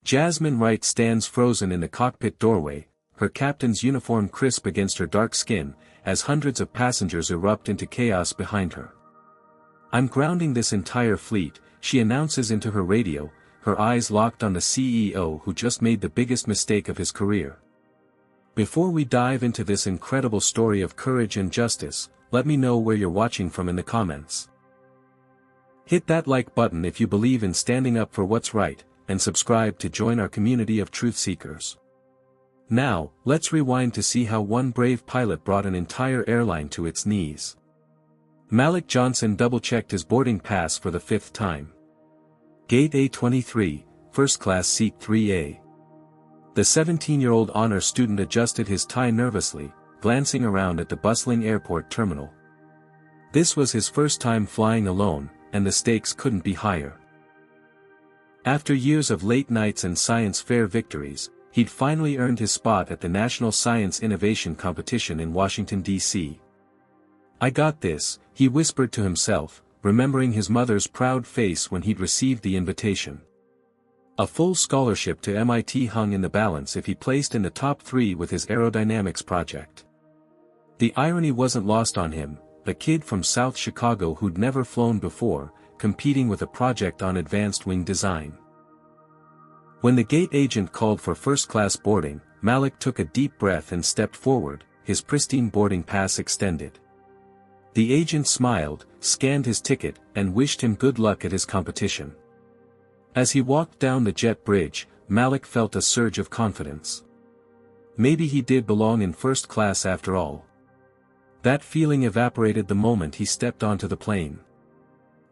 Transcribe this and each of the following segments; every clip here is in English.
Jasmine Wright stands frozen in the cockpit doorway, her captain's uniform crisp against her dark skin, as hundreds of passengers erupt into chaos behind her. "I'm grounding this entire fleet," she announces into her radio, her eyes locked on the CEO who just made the biggest mistake of his career. Before we dive into this incredible story of courage and justice, let me know where you're watching from in the comments. Hit that like button if you believe in standing up for what's right, and subscribe to join our community of truth seekers. Now, let's rewind to see how one brave pilot brought an entire airline to its knees. Malik Johnson double-checked his boarding pass for the 5th time. Gate A23, First Class Seat 3A. The 17-year-old honor student adjusted his tie nervously, glancing around at the bustling airport terminal. This was his first time flying alone, and the stakes couldn't be higher. After years of late nights and science fair victories, he'd finally earned his spot at the National Science Innovation Competition in Washington, D.C. "I got this," he whispered to himself, remembering his mother's proud face when he'd received the invitation. A full scholarship to MIT hung in the balance if he placed in the top 3 with his aerodynamics project. The irony wasn't lost on him, the kid from South Chicago who'd never flown before, competing with a project on advanced wing design. When the gate agent called for first-class boarding, Malik took a deep breath and stepped forward, his pristine boarding pass extended. The agent smiled, scanned his ticket, and wished him good luck at his competition. As he walked down the jet bridge, Malik felt a surge of confidence. Maybe he did belong in first class after all. That feeling evaporated the moment he stepped onto the plane.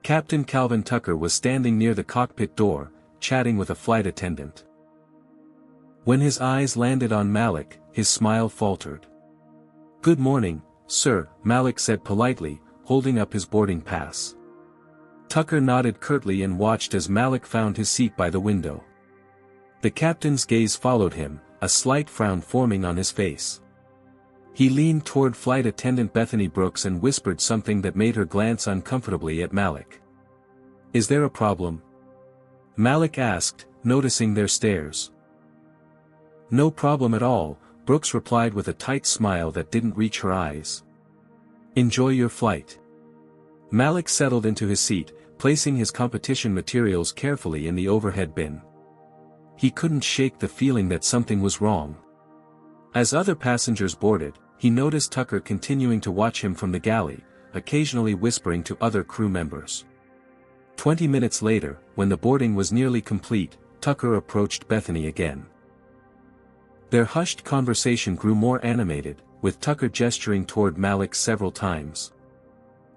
Captain Calvin Tucker was standing near the cockpit door, chatting with a flight attendant. When his eyes landed on Malik, his smile faltered. "Good morning, sir," Malik said politely, holding up his boarding pass. Tucker nodded curtly and watched as Malik found his seat by the window. The captain's gaze followed him, a slight frown forming on his face. He leaned toward flight attendant Bethany Brooks and whispered something that made her glance uncomfortably at Malik. "Is there a problem?" Malik asked, noticing their stares. "No problem at all," Brooks replied with a tight smile that didn't reach her eyes. "Enjoy your flight." Malik settled into his seat, placing his competition materials carefully in the overhead bin. He couldn't shake the feeling that something was wrong. As other passengers boarded, he noticed Tucker continuing to watch him from the galley, occasionally whispering to other crew members. 20 minutes later, when the boarding was nearly complete, Tucker approached Bethany again. Their hushed conversation grew more animated, with Tucker gesturing toward Malik several times.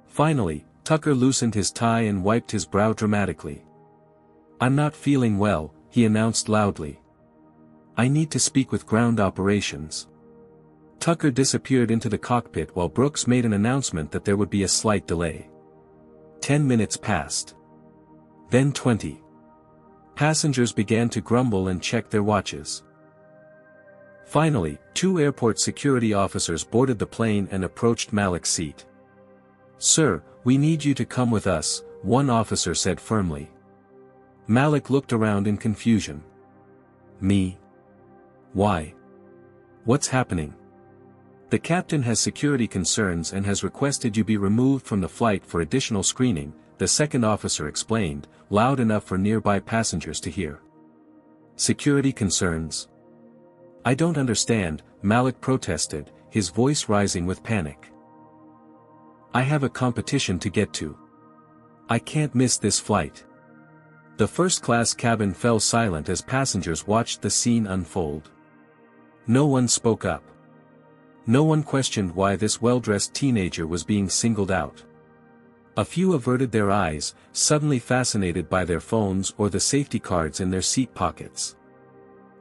Finally, Tucker loosened his tie and wiped his brow dramatically. "I'm not feeling well," he announced loudly. "I need to speak with ground operations." Tucker disappeared into the cockpit while Brooks made an announcement that there would be a slight delay. 10 minutes passed. Then 20. Passengers began to grumble and check their watches. Finally, 2 airport security officers boarded the plane and approached Malik's seat. "Sir, we need you to come with us," one officer said firmly. Malik looked around in confusion. "Me? Why? What's happening?" "The captain has security concerns and has requested you be removed from the flight for additional screening," the second officer explained, loud enough for nearby passengers to hear. "Security concerns? I don't understand," Malik protested, his voice rising with panic. "I have a competition to get to. I can't miss this flight." The first-class cabin fell silent as passengers watched the scene unfold. No one spoke up. No one questioned why this well-dressed teenager was being singled out. A few averted their eyes, suddenly fascinated by their phones or the safety cards in their seat pockets.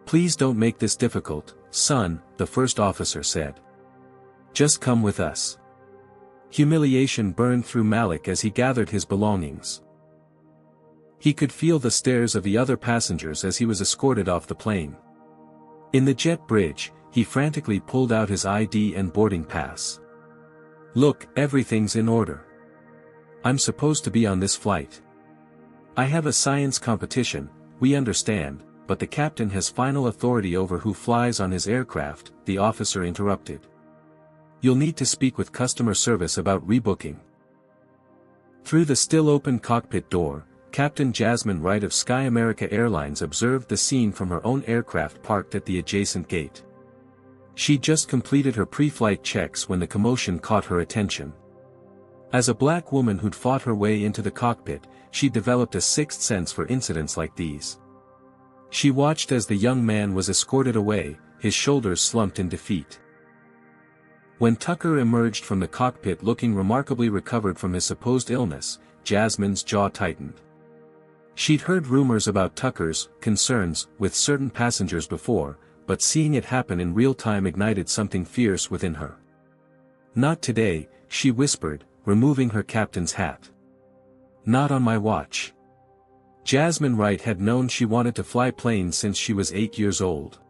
"Please don't make this difficult, son," the first officer said. "Just come with us." Humiliation burned through Malik as he gathered his belongings. He could feel the stares of the other passengers as he was escorted off the plane. In the jet bridge, he frantically pulled out his ID and boarding pass. "Look, everything's in order. I'm supposed to be on this flight. I have a science competition, we understand, but the captain has final authority over who flies on his aircraft," the officer interrupted. "You'll need to speak with customer service about rebooking." Through the still-open cockpit door, Captain Jasmine Wright of Sky America Airlines observed the scene from her own aircraft parked at the adjacent gate. She'd just completed her pre-flight checks when the commotion caught her attention. As a black woman who'd fought her way into the cockpit, she developed a sixth sense for incidents like these. She watched as the young man was escorted away, his shoulders slumped in defeat. When Tucker emerged from the cockpit looking remarkably recovered from his supposed illness, Jasmine's jaw tightened. She'd heard rumors about Tucker's concerns with certain passengers before, but seeing it happen in real time ignited something fierce within her. "Not today," she whispered, removing her captain's hat. "Not on my watch." Jasmine Wright had known she wanted to fly planes since she was 8 years old.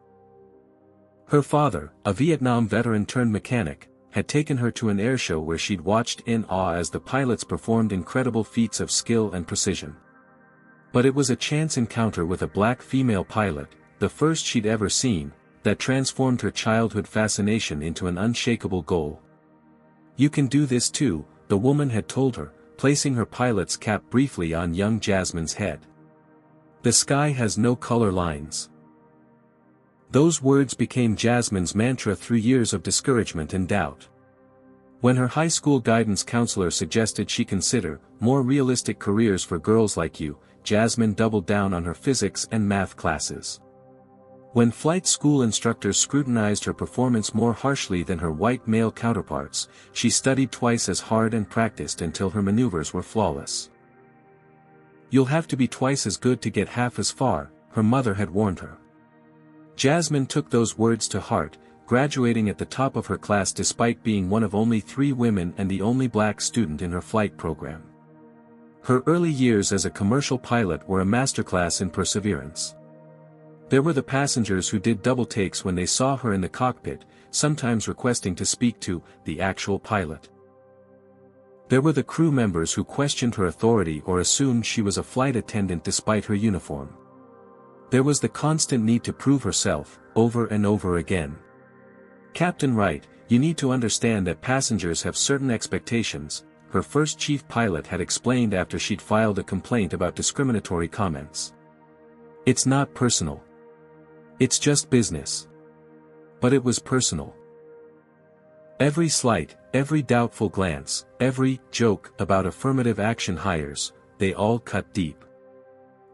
Her father, a Vietnam veteran turned mechanic, had taken her to an airshow where she'd watched in awe as the pilots performed incredible feats of skill and precision. But it was a chance encounter with a black female pilot, the first she'd ever seen, that transformed her childhood fascination into an unshakable goal. "You can do this too," the woman had told her, placing her pilot's cap briefly on young Jasmine's head. "The sky has no color lines." Those words became Jasmine's mantra through years of discouragement and doubt. When her high school guidance counselor suggested she consider more realistic careers for girls like you, Jasmine doubled down on her physics and math classes. When flight school instructors scrutinized her performance more harshly than her white male counterparts, she studied twice as hard and practiced until her maneuvers were flawless. "You'll have to be twice as good to get half as far," her mother had warned her. Jasmine took those words to heart, graduating at the top of her class despite being one of only 3 women and the only black student in her flight program. Her early years as a commercial pilot were a masterclass in perseverance. There were the passengers who did double takes when they saw her in the cockpit, sometimes requesting to speak to the actual pilot. There were the crew members who questioned her authority or assumed she was a flight attendant despite her uniform. There was the constant need to prove herself, over and over again. "Captain Wright, you need to understand that passengers have certain expectations," her first chief pilot had explained after she'd filed a complaint about discriminatory comments. "It's not personal. It's just business." But it was personal. Every slight, every doubtful glance, every joke about affirmative action hires, they all cut deep.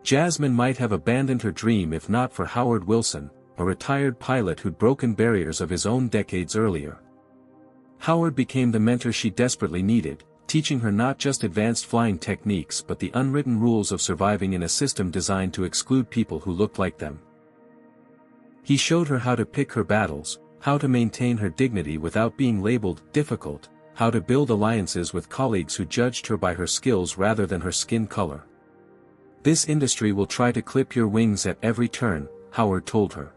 Jasmine might have abandoned her dream if not for Howard Wilson, a retired pilot who'd broken barriers of his own decades earlier. Howard became the mentor she desperately needed, teaching her not just advanced flying techniques but the unwritten rules of surviving in a system designed to exclude people who looked like them. He showed her how to pick her battles, how to maintain her dignity without being labeled difficult, how to build alliances with colleagues who judged her by her skills rather than her skin color. "This industry will try to clip your wings at every turn," Howard told her.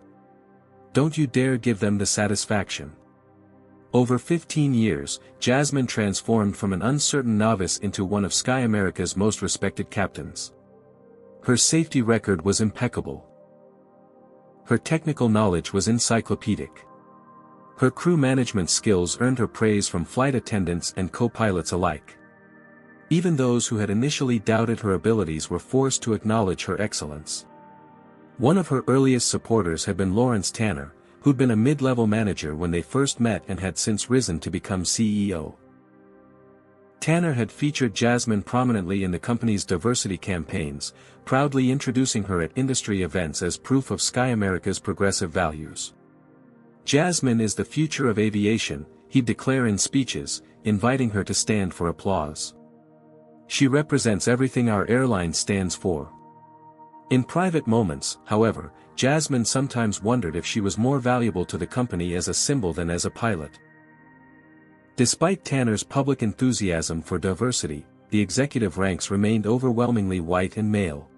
"Don't you dare give them the satisfaction." Over 15 years, Jasmine transformed from an uncertain novice into one of Sky America's most respected captains. Her safety record was impeccable. Her technical knowledge was encyclopedic. Her crew management skills earned her praise from flight attendants and co-pilots alike. Even those who had initially doubted her abilities were forced to acknowledge her excellence. One of her earliest supporters had been Lawrence Tanner, who'd been a mid-level manager when they first met and had since risen to become CEO. Tanner had featured Jasmine prominently in the company's diversity campaigns, proudly introducing her at industry events as proof of Sky America's progressive values. "Jasmine is the future of aviation," he'd declare in speeches, inviting her to stand for applause. "She represents everything our airline stands for." In private moments, however, Jasmine sometimes wondered if she was more valuable to the company as a symbol than as a pilot. Despite Tanner's public enthusiasm for diversity, the executive ranks remained overwhelmingly white and male.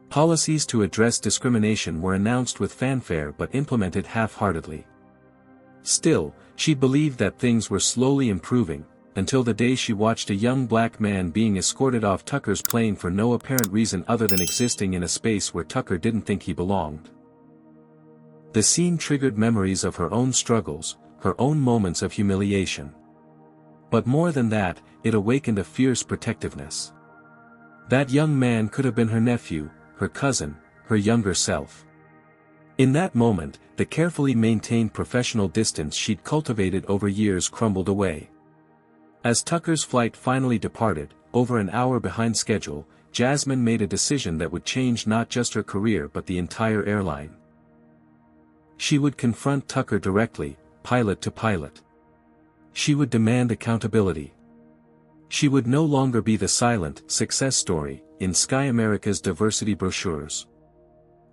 Policies to address discrimination were announced with fanfare but implemented half-heartedly. Still, she believed that things were slowly improving, until the day she watched a young black man being escorted off Tucker's plane for no apparent reason other than existing in a space where Tucker didn't think he belonged. The scene triggered memories of her own struggles, her own moments of humiliation. But more than that, it awakened a fierce protectiveness. That young man could have been her nephew, her cousin, her younger self. In that moment, the carefully maintained professional distance she'd cultivated over years crumbled away. As Tucker's flight finally departed, over an hour behind schedule, Jasmine made a decision that would change not just her career but the entire airline. She would confront Tucker directly, pilot to pilot. She would demand accountability. She would no longer be the silent success story in Sky America's diversity brochures.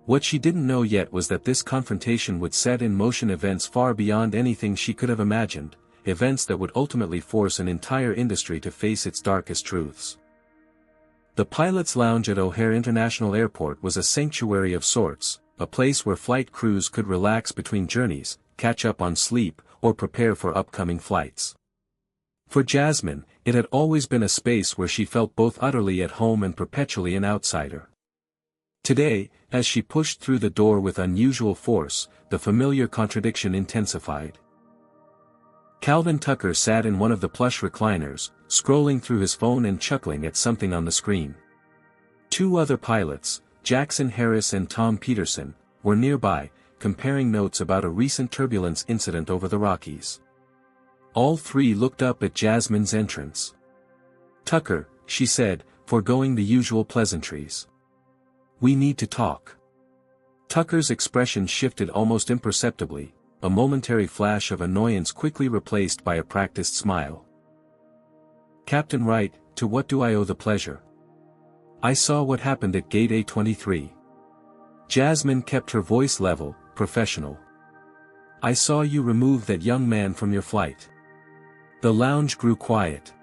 What she didn't know yet was that this confrontation would set in motion events far beyond anything she could have imagined, events that would ultimately force an entire industry to face its darkest truths. The pilot's lounge at O'Hare International Airport was a sanctuary of sorts, a place where flight crews could relax between journeys, catch up on sleep, or prepare for upcoming flights. For Jasmine, it had always been a space where she felt both utterly at home and perpetually an outsider. Today, as she pushed through the door with unusual force, the familiar contradiction intensified. Calvin Tucker sat in one of the plush recliners, scrolling through his phone and chuckling at something on the screen. Two other pilots, Jackson Harris and Tom Peterson, were nearby, comparing notes about a recent turbulence incident over the Rockies. All three looked up at Jasmine's entrance. "Tucker," she said, foregoing the usual pleasantries. "We need to talk." Tucker's expression shifted almost imperceptibly, a momentary flash of annoyance quickly replaced by a practiced smile. "Captain Wright, to what do I owe the pleasure? I saw what happened at Gate A23. Jasmine kept her voice level, professional. "I saw you remove that young man from your flight." The lounge grew quiet.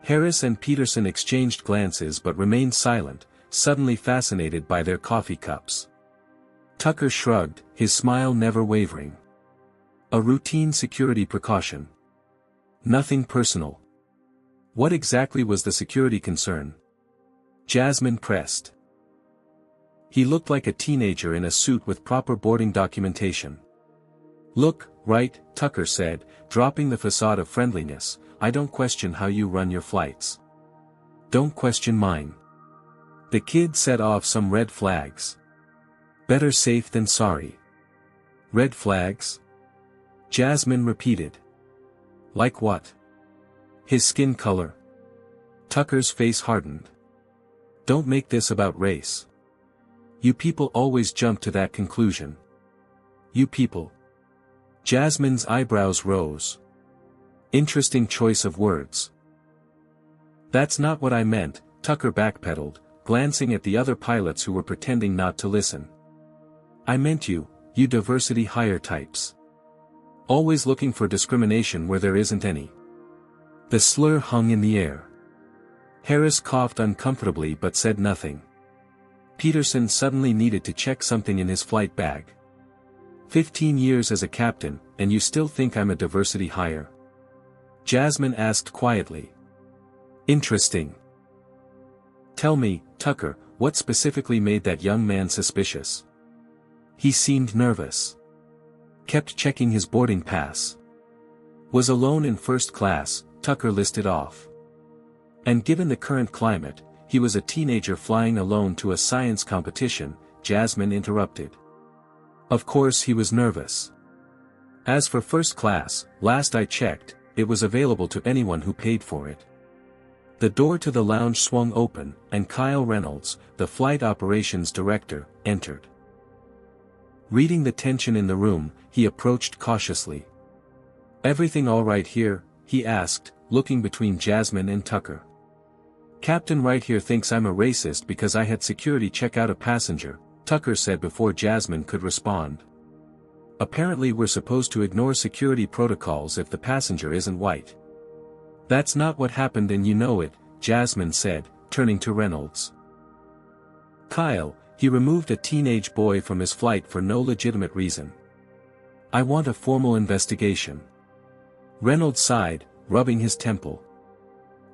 Harris and Peterson exchanged glances but remained silent, suddenly fascinated by their coffee cups. Tucker shrugged, his smile never wavering. "A routine security precaution. Nothing personal." "What exactly was the security concern?" Jasmine pressed. He looked like a teenager in a suit with proper boarding documentation. "Look, Wright," Tucker said, dropping the facade of friendliness, "I don't question how you run your flights. Don't question mine." The kid set off some red flags. "Better safe than sorry." "Red flags?" Jasmine repeated. "Like what?" "His skin color." Tucker's face hardened. "Don't make this about race. You people always jump to that conclusion." "You people." Jasmine's eyebrows rose. Interesting choice of words. "That's not what I meant," Tucker backpedaled, glancing at the other pilots who were pretending not to listen. "I meant you diversity hire types. Always looking for discrimination where there isn't any." The slur hung in the air. Harris coughed uncomfortably but said nothing. Peterson suddenly needed to check something in his flight bag. 15 years as a captain, and you still think I'm a diversity hire?" Jasmine asked quietly. "Interesting. Tell me, Tucker, what specifically made that young man suspicious?" "He seemed nervous. Kept checking his boarding pass. Was alone in first class," Tucker listed off. "And given the current climate, he was a teenager flying alone to a science competition," Jasmine interrupted. "Of course he was nervous. As for first class, last I checked, it was available to anyone who paid for it." The door to the lounge swung open, and Kyle Reynolds, the flight operations director, entered. Reading the tension in the room, he approached cautiously. "Everything all right here?" he asked, looking between Jasmine and Tucker. "Captain Wright here thinks I'm a racist because I had security check out a passenger," Tucker said before Jasmine could respond. "Apparently we're supposed to ignore security protocols if the passenger isn't white." "That's not what happened and you know it," Jasmine said, turning to Reynolds. "Kyle, he removed a teenage boy from his flight for no legitimate reason. I want a formal investigation." Reynolds sighed, rubbing his temple.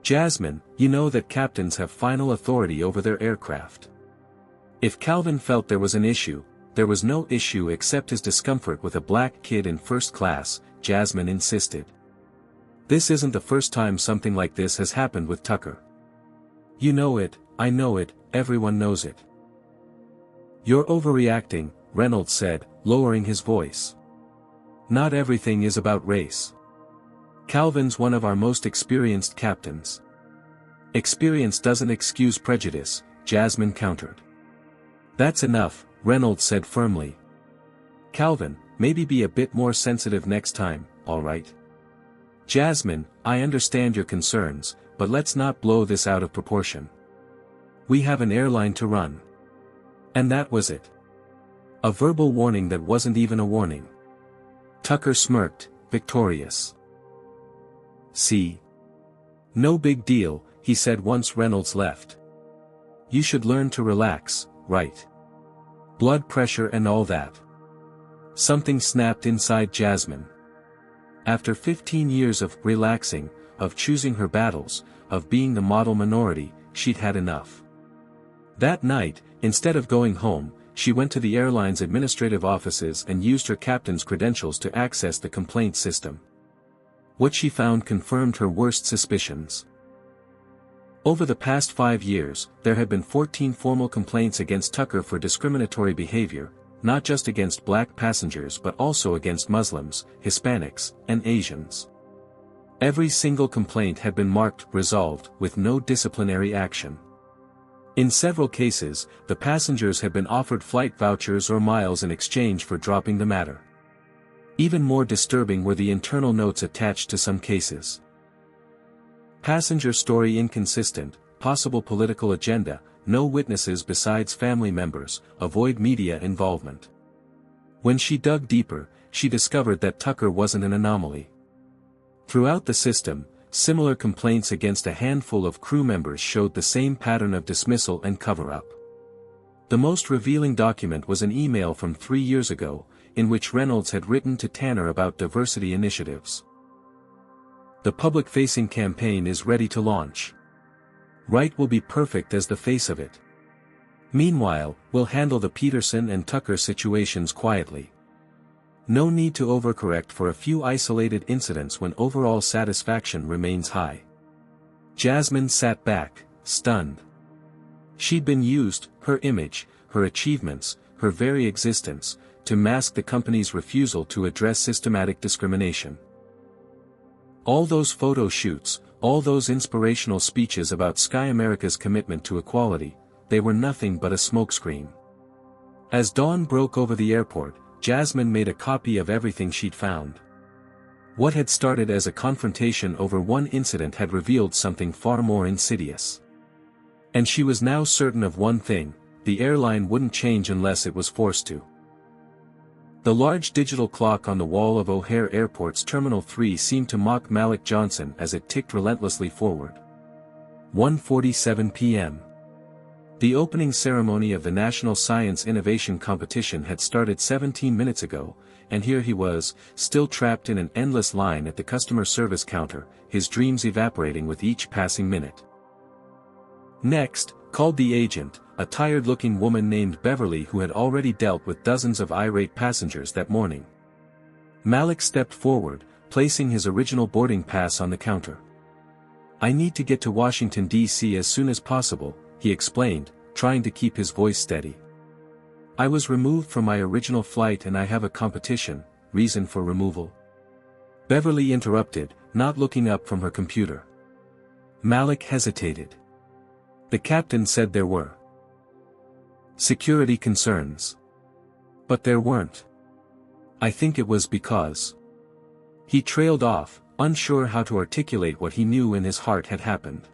"Jasmine, you know that captains have final authority over their aircraft. If Calvin felt there was an issue, there was no issue except his discomfort with a black kid in first class," Jasmine insisted. "This isn't the first time something like this has happened with Tucker. You know it, I know it, everyone knows it." "You're overreacting," Reynolds said, lowering his voice. "Not everything is about race. Calvin's one of our most experienced captains." "Experience doesn't excuse prejudice," Jasmine countered. "That's enough," Reynolds said firmly. "Calvin, maybe be a bit more sensitive next time, all right?" "Jasmine, I understand your concerns, but let's not blow this out of proportion. We have an airline to run." And that was it. A verbal warning that wasn't even a warning. Tucker smirked, victorious. "See? No big deal," he said once Reynolds left. "You should learn to relax, right? Blood pressure and all that." Something snapped inside Jasmine. After 15 years of relaxing, of choosing her battles, of being the model minority, she'd had enough. That night, instead of going home, she went to the airline's administrative offices and used her captain's credentials to access the complaint system. What she found confirmed her worst suspicions. Over the past 5 years, there had been 14 formal complaints against Tucker for discriminatory behavior, not just against black passengers but also against Muslims, Hispanics, and Asians. Every single complaint had been marked resolved, with no disciplinary action. In several cases, the passengers had been offered flight vouchers or miles in exchange for dropping the matter. Even more disturbing were the internal notes attached to some cases. Passenger story inconsistent, possible political agenda, no witnesses besides family members, avoid media involvement. When she dug deeper, she discovered that Tucker wasn't an anomaly. Throughout the system, similar complaints against a handful of crew members showed the same pattern of dismissal and cover-up. The most revealing document was an email from 3 years ago, in which Reynolds had written to Tanner about diversity initiatives. "The public-facing campaign is ready to launch. Wright will be perfect as the face of it. Meanwhile, we'll handle the Peterson and Tucker situations quietly. No need to overcorrect for a few isolated incidents when overall satisfaction remains high." Jasmine sat back, stunned. She'd been used, her image, her achievements, her very existence, to mask the company's refusal to address systematic discrimination. All those photo shoots, all those inspirational speeches about Sky America's commitment to equality, they were nothing but a smokescreen. As dawn broke over the airport, Jasmine made a copy of everything she'd found. What had started as a confrontation over one incident had revealed something far more insidious. And she was now certain of one thing: the airline wouldn't change unless it was forced to. The large digital clock on the wall of O'Hare Airport's Terminal 3 seemed to mock Malik Johnson as it ticked relentlessly forward. 1:47 p.m. The opening ceremony of the National Science Innovation Competition had started 17 minutes ago, and here he was, still trapped in an endless line at the customer service counter, his dreams evaporating with each passing minute. "Next," called the agent, a tired-looking woman named Beverly who had already dealt with dozens of irate passengers that morning. Malik stepped forward, placing his original boarding pass on the counter. "I need to get to Washington, D.C. as soon as possible," he explained, trying to keep his voice steady. "I was removed from my original flight and I have a competition." "Reason for removal?" Beverly interrupted, not looking up from her computer. Malik hesitated. "The captain said there were security concerns. But there weren't. I think it was because." He trailed off, unsure how to articulate what he knew in his heart had happened.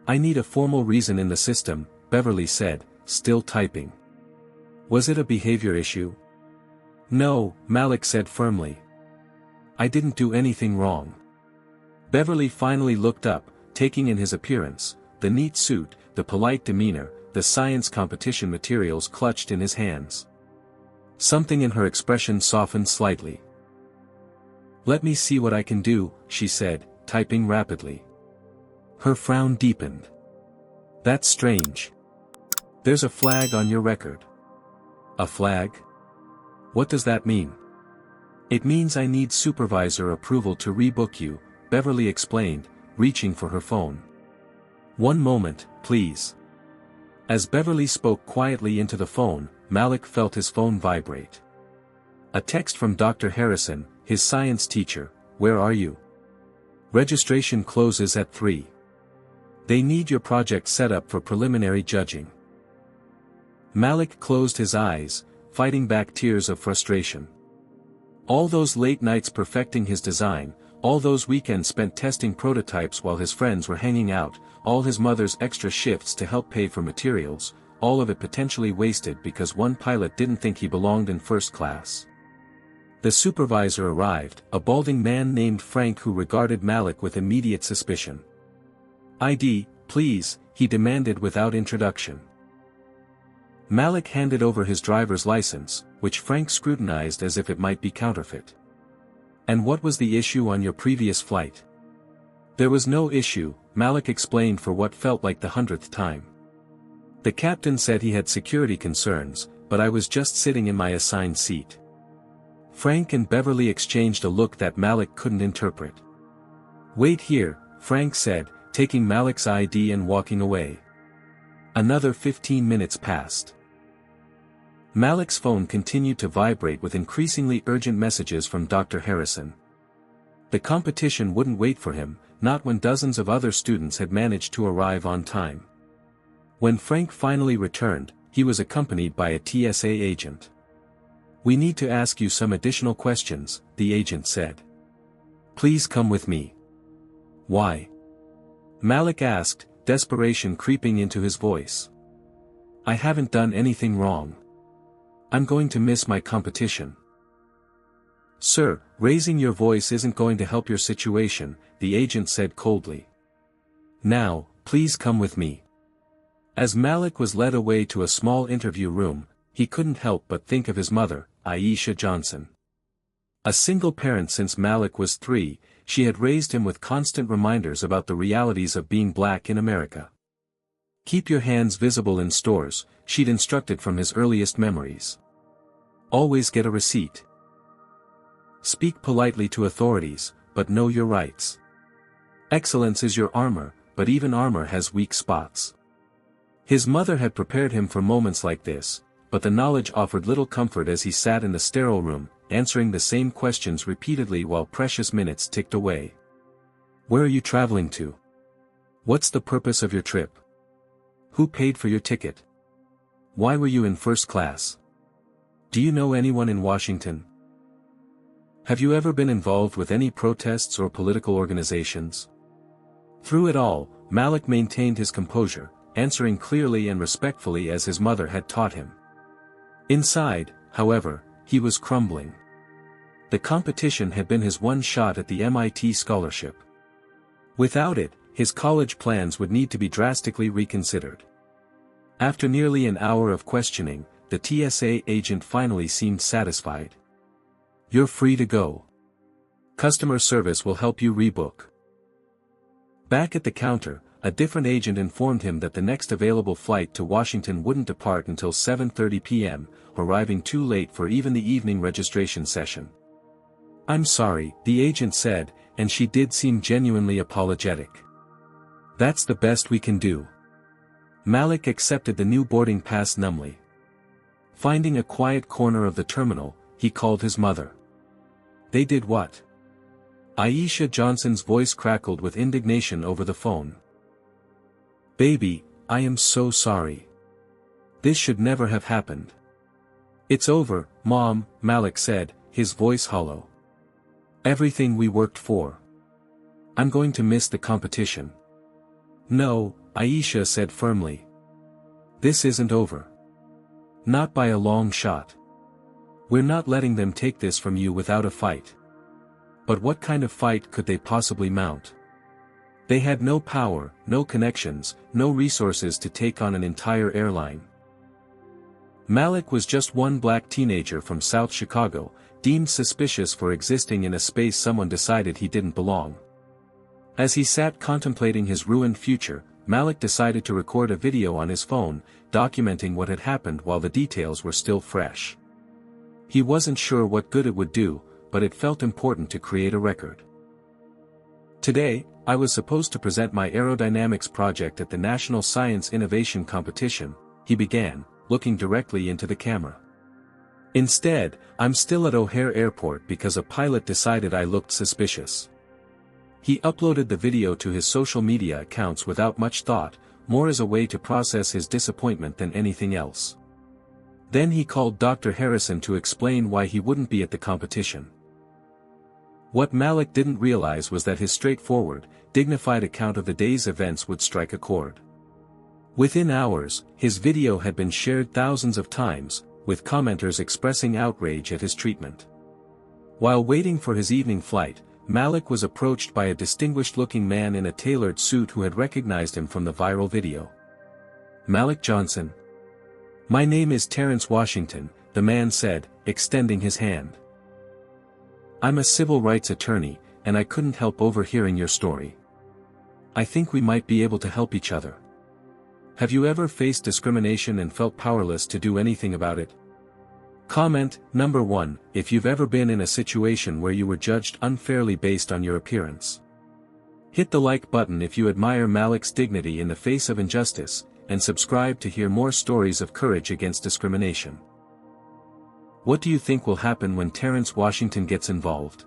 "I need a formal reason in the system," Beverly said, still typing. "Was it a behavior issue?" "No," Malik said firmly. "I didn't do anything wrong." Beverly finally looked up, taking in his appearance, the neat suit, the polite demeanor, the science competition materials clutched in his hands. Something in her expression softened slightly. "Let me see what I can do," she said, typing rapidly. Her frown deepened. That's strange. There's a flag on your record. A flag? What does that mean? It means I need supervisor approval to rebook you, Beverly explained, reaching for her phone. One moment, please. As Beverly spoke quietly into the phone, Malik felt his phone vibrate. A text from Dr. Harrison, his science teacher. Where are you? Registration closes at 3. They need your project set up for preliminary judging. Malik closed his eyes, fighting back tears of frustration. All those late nights perfecting his design, all those weekends spent testing prototypes while his friends were hanging out, all his mother's extra shifts to help pay for materials, all of it potentially wasted because one pilot didn't think he belonged in first class. The supervisor arrived, a balding man named Frank who regarded Malik with immediate suspicion. ID, please, he demanded without introduction. Malik handed over his driver's license, which Frank scrutinized as if it might be counterfeit. And what was the issue on your previous flight? There was no issue, Malik explained for what felt like the 100th time. The captain said he had security concerns, but I was just sitting in my assigned seat. Frank and Beverly exchanged a look that Malik couldn't interpret. Wait here, Frank said, taking Malik's ID and walking away. Another 15 minutes passed. Malik's phone continued to vibrate with increasingly urgent messages from Dr. Harrison. The competition wouldn't wait for him, not when dozens of other students had managed to arrive on time. When Frank finally returned, he was accompanied by a TSA agent. We need to ask you some additional questions, the agent said. Please come with me. Why? Malik asked, desperation creeping into his voice. I haven't done anything wrong. I'm going to miss my competition. Sir, raising your voice isn't going to help your situation, the agent said coldly. Now, please come with me. As Malik was led away to a small interview room, he couldn't help but think of his mother, Aisha Johnson. A single parent since Malik was 3, she had raised him with constant reminders about the realities of being black in America. Keep your hands visible in stores, she'd instructed from his earliest memories. Always get a receipt. Speak politely to authorities, but know your rights. Excellence is your armor, but even armor has weak spots. His mother had prepared him for moments like this, but the knowledge offered little comfort as he sat in the sterile room, answering the same questions repeatedly while precious minutes ticked away. Where are you traveling to? What's the purpose of your trip? Who paid for your ticket? Why were you in first class? Do you know anyone in Washington? Have you ever been involved with any protests or political organizations? Through it all, Malik maintained his composure, answering clearly and respectfully as his mother had taught him. Inside, however, he was crumbling. The competition had been his one shot at the MIT scholarship. Without it, his college plans would need to be drastically reconsidered. After nearly an hour of questioning, the TSA agent finally seemed satisfied. You're free to go. Customer service will help you rebook. Back at the counter, a different agent informed him that the next available flight to Washington wouldn't depart until 7:30 p.m., arriving too late for even the evening registration session. I'm sorry, the agent said, and she did seem genuinely apologetic. That's the best we can do. Malik accepted the new boarding pass numbly. Finding a quiet corner of the terminal, he called his mother. They did what? Aisha Johnson's voice crackled with indignation over the phone. Baby, I am so sorry. This should never have happened. It's over, Mom, Malik said, his voice hollow. Everything we worked for. I'm going to miss the competition. No, Aisha said firmly. This isn't over. Not by a long shot. We're not letting them take this from you without a fight. But what kind of fight could they possibly mount? They had no power, no connections, no resources to take on an entire airline. Malik was just one black teenager from South Chicago, deemed suspicious for existing in a space someone decided he didn't belong. As he sat contemplating his ruined future, Malik decided to record a video on his phone, documenting what had happened while the details were still fresh. He wasn't sure what good it would do, but it felt important to create a record. Today, I was supposed to present my aerodynamics project at the National Science Innovation Competition, he began, looking directly into the camera. Instead, I'm still at O'Hare Airport because a pilot decided I looked suspicious. He uploaded the video to his social media accounts without much thought, more as a way to process his disappointment than anything else. Then he called Dr. Harrison to explain why he wouldn't be at the competition. What Malik didn't realize was that his straightforward, dignified account of the day's events would strike a chord. Within hours, his video had been shared thousands of times, with commenters expressing outrage at his treatment. While waiting for his evening flight, Malik was approached by a distinguished-looking man in a tailored suit who had recognized him from the viral video. "Malik Johnson. My name is Terrence Washington," the man said, extending his hand. "I'm a civil rights attorney, and I couldn't help overhearing your story. I think we might be able to help each other. Have you ever faced discrimination and felt powerless to do anything about it? Comment number 1, if you've ever been in a situation where you were judged unfairly based on your appearance. Hit the like button if you admire Malik's dignity in the face of injustice, and subscribe to hear more stories of courage against discrimination. What do you think will happen when Terrence Washington gets involved?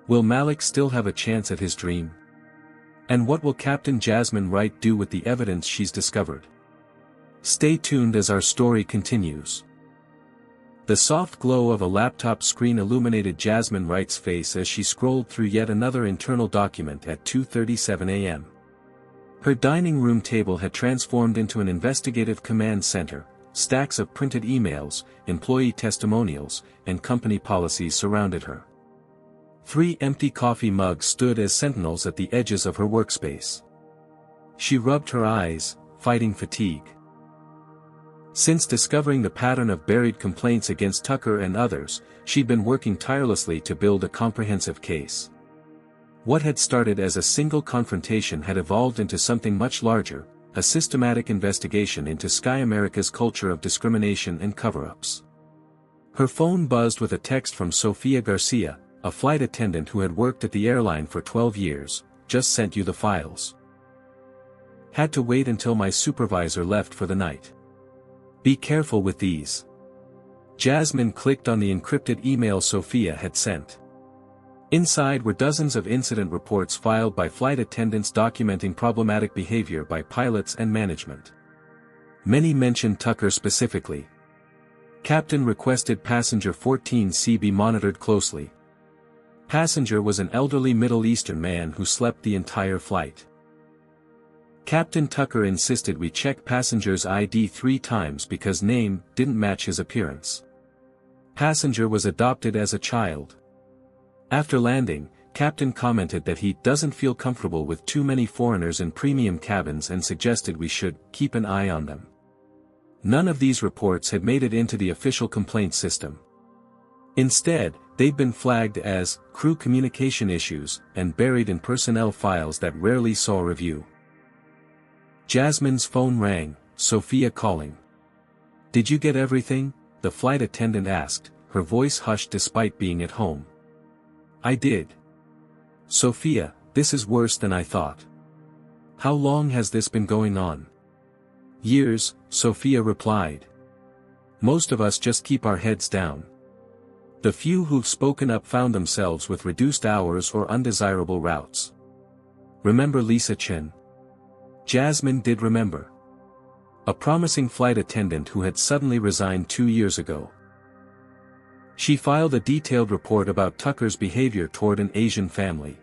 Will Malik still have a chance at his dream? And what will Captain Jasmine Wright do with the evidence she's discovered? Stay tuned as our story continues. The soft glow of a laptop screen illuminated Jasmine Wright's face as she scrolled through yet another internal document at 2:37 a.m. Her dining room table had transformed into an investigative command center. Stacks of printed emails, employee testimonials, and company policies surrounded her. 3 empty coffee mugs stood as sentinels at the edges of her workspace. She rubbed her eyes, fighting fatigue. Since discovering the pattern of buried complaints against Tucker and others, she'd been working tirelessly to build a comprehensive case. What had started as a single confrontation had evolved into something much larger, a systematic investigation into Sky America's culture of discrimination and cover-ups. Her phone buzzed with a text from Sofia Garcia, a flight attendant who had worked at the airline for 12 years, "Just sent you the files. Had to wait until my supervisor left for the night. Be careful with these." Jasmine clicked on the encrypted email Sofia had sent. Inside were dozens of incident reports filed by flight attendants documenting problematic behavior by pilots and management. Many mentioned Tucker specifically. Captain requested passenger 14C be monitored closely. Passenger was an elderly Middle Eastern man who slept the entire flight. Captain Tucker insisted we check passenger's ID 3 times because name didn't match his appearance. Passenger was adopted as a child. After landing, Captain commented that he doesn't feel comfortable with too many foreigners in premium cabins and suggested we should keep an eye on them. None of these reports had made it into the official complaint system. Instead, they'd been flagged as crew communication issues and buried in personnel files that rarely saw review. Jasmine's phone rang, Sofia calling. "Did you get everything?" the flight attendant asked, her voice hushed despite being at home. "I did. Sofia, this is worse than I thought. How long has this been going on?" "Years," Sofia replied. "Most of us just keep our heads down. The few who've spoken up found themselves with reduced hours or undesirable routes. Remember Lisa Chin?" Jasmine did remember. A promising flight attendant who had suddenly resigned 2 years ago. She filed a detailed report about Tucker's behavior toward an Asian family.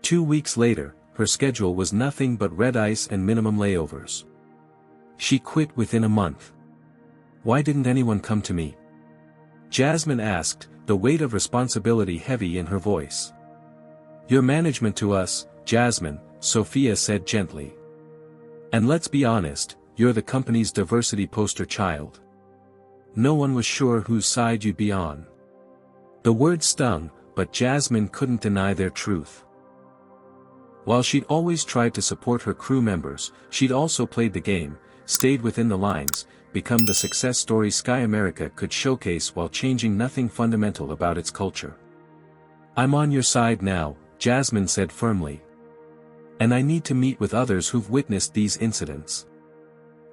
2 weeks later, her schedule was nothing but red ice and minimum layovers. She quit within a month. "Why didn't anyone come to me?" Jasmine asked, the weight of responsibility heavy in her voice. "Your management to us, Jasmine," Sofia said gently. "And let's be honest, you're the company's diversity poster child. No one was sure whose side you'd be on." The word stung, but Jasmine couldn't deny their truth. While she'd always tried to support her crew members, she'd also played the game, stayed within the lines, become the success story Sky America could showcase while changing nothing fundamental about its culture. "I'm on your side now," Jasmine said firmly. "And I need to meet with others who've witnessed these incidents."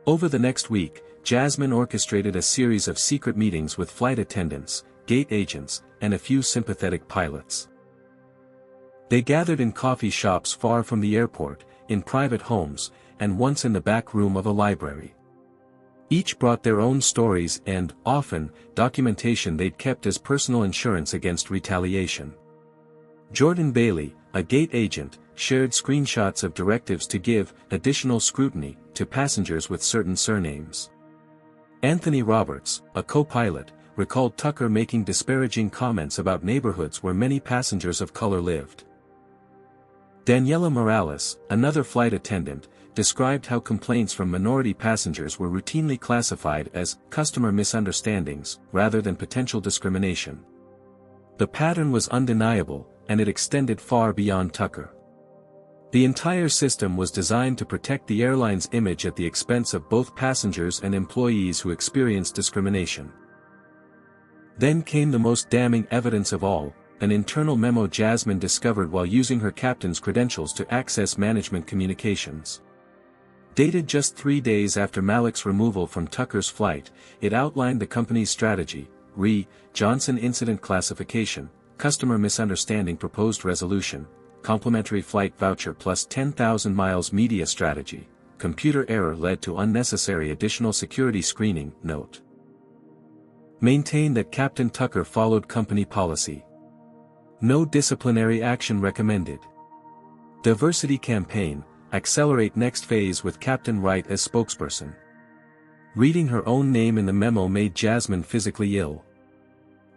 Over the next week, Jasmine orchestrated a series of secret meetings with flight attendants, gate agents, and a few sympathetic pilots. They gathered in coffee shops far from the airport, in private homes, and once in the back room of a library. Each brought their own stories and, often, documentation they'd kept as personal insurance against retaliation. Jordan Bailey, a gate agent, shared screenshots of directives to give additional scrutiny to passengers with certain surnames. Anthony Roberts, a co-pilot, recalled Tucker making disparaging comments about neighborhoods where many passengers of color lived. Daniela Morales, another flight attendant, described how complaints from minority passengers were routinely classified as customer misunderstandings rather than potential discrimination. The pattern was undeniable, and it extended far beyond Tucker. The entire system was designed to protect the airline's image at the expense of both passengers and employees who experienced discrimination. Then came the most damning evidence of all, an internal memo Jasmine discovered while using her captain's credentials to access management communications. Dated just 3 days after Malik's removal from Tucker's flight, it outlined the company's strategy: Johnson incident classification, customer misunderstanding proposed resolution, complimentary flight voucher plus 10,000 miles media strategy, computer error led to unnecessary additional security screening, note. Maintain that Captain Tucker followed company policy. No disciplinary action recommended. Diversity campaign, accelerate next phase with Captain Wright as spokesperson. Reading her own name in the memo made Jasmine physically ill.